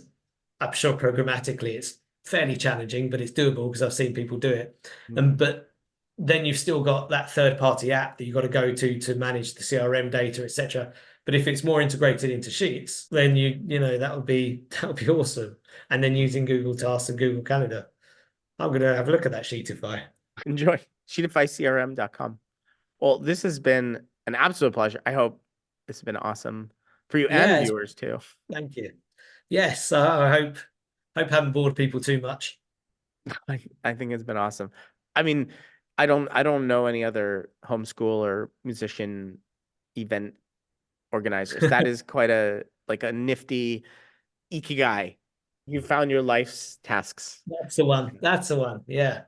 I'm sure programmatically it's fairly challenging, but it's doable because I've seen people do it. Mm. And but then you've still got that third-party app that you've got to go to manage the CRM data, etc. But if it's more integrated into Sheets, then that would be awesome. And then using Google Tasks and Google Calendar. I'm gonna have a look at that Sheetify. Enjoy. Sheetifycrm.com. Well, this has been an absolute pleasure. I hope this has been awesome for you and Yes, viewers too. thank you. Yes, I hope I haven't bored people too much. I think it's been awesome. I mean, I don't know any other homeschool or musician event organizers. That is quite a nifty ikigai. You found your life's tasks. That's the one. That's the one. Yeah.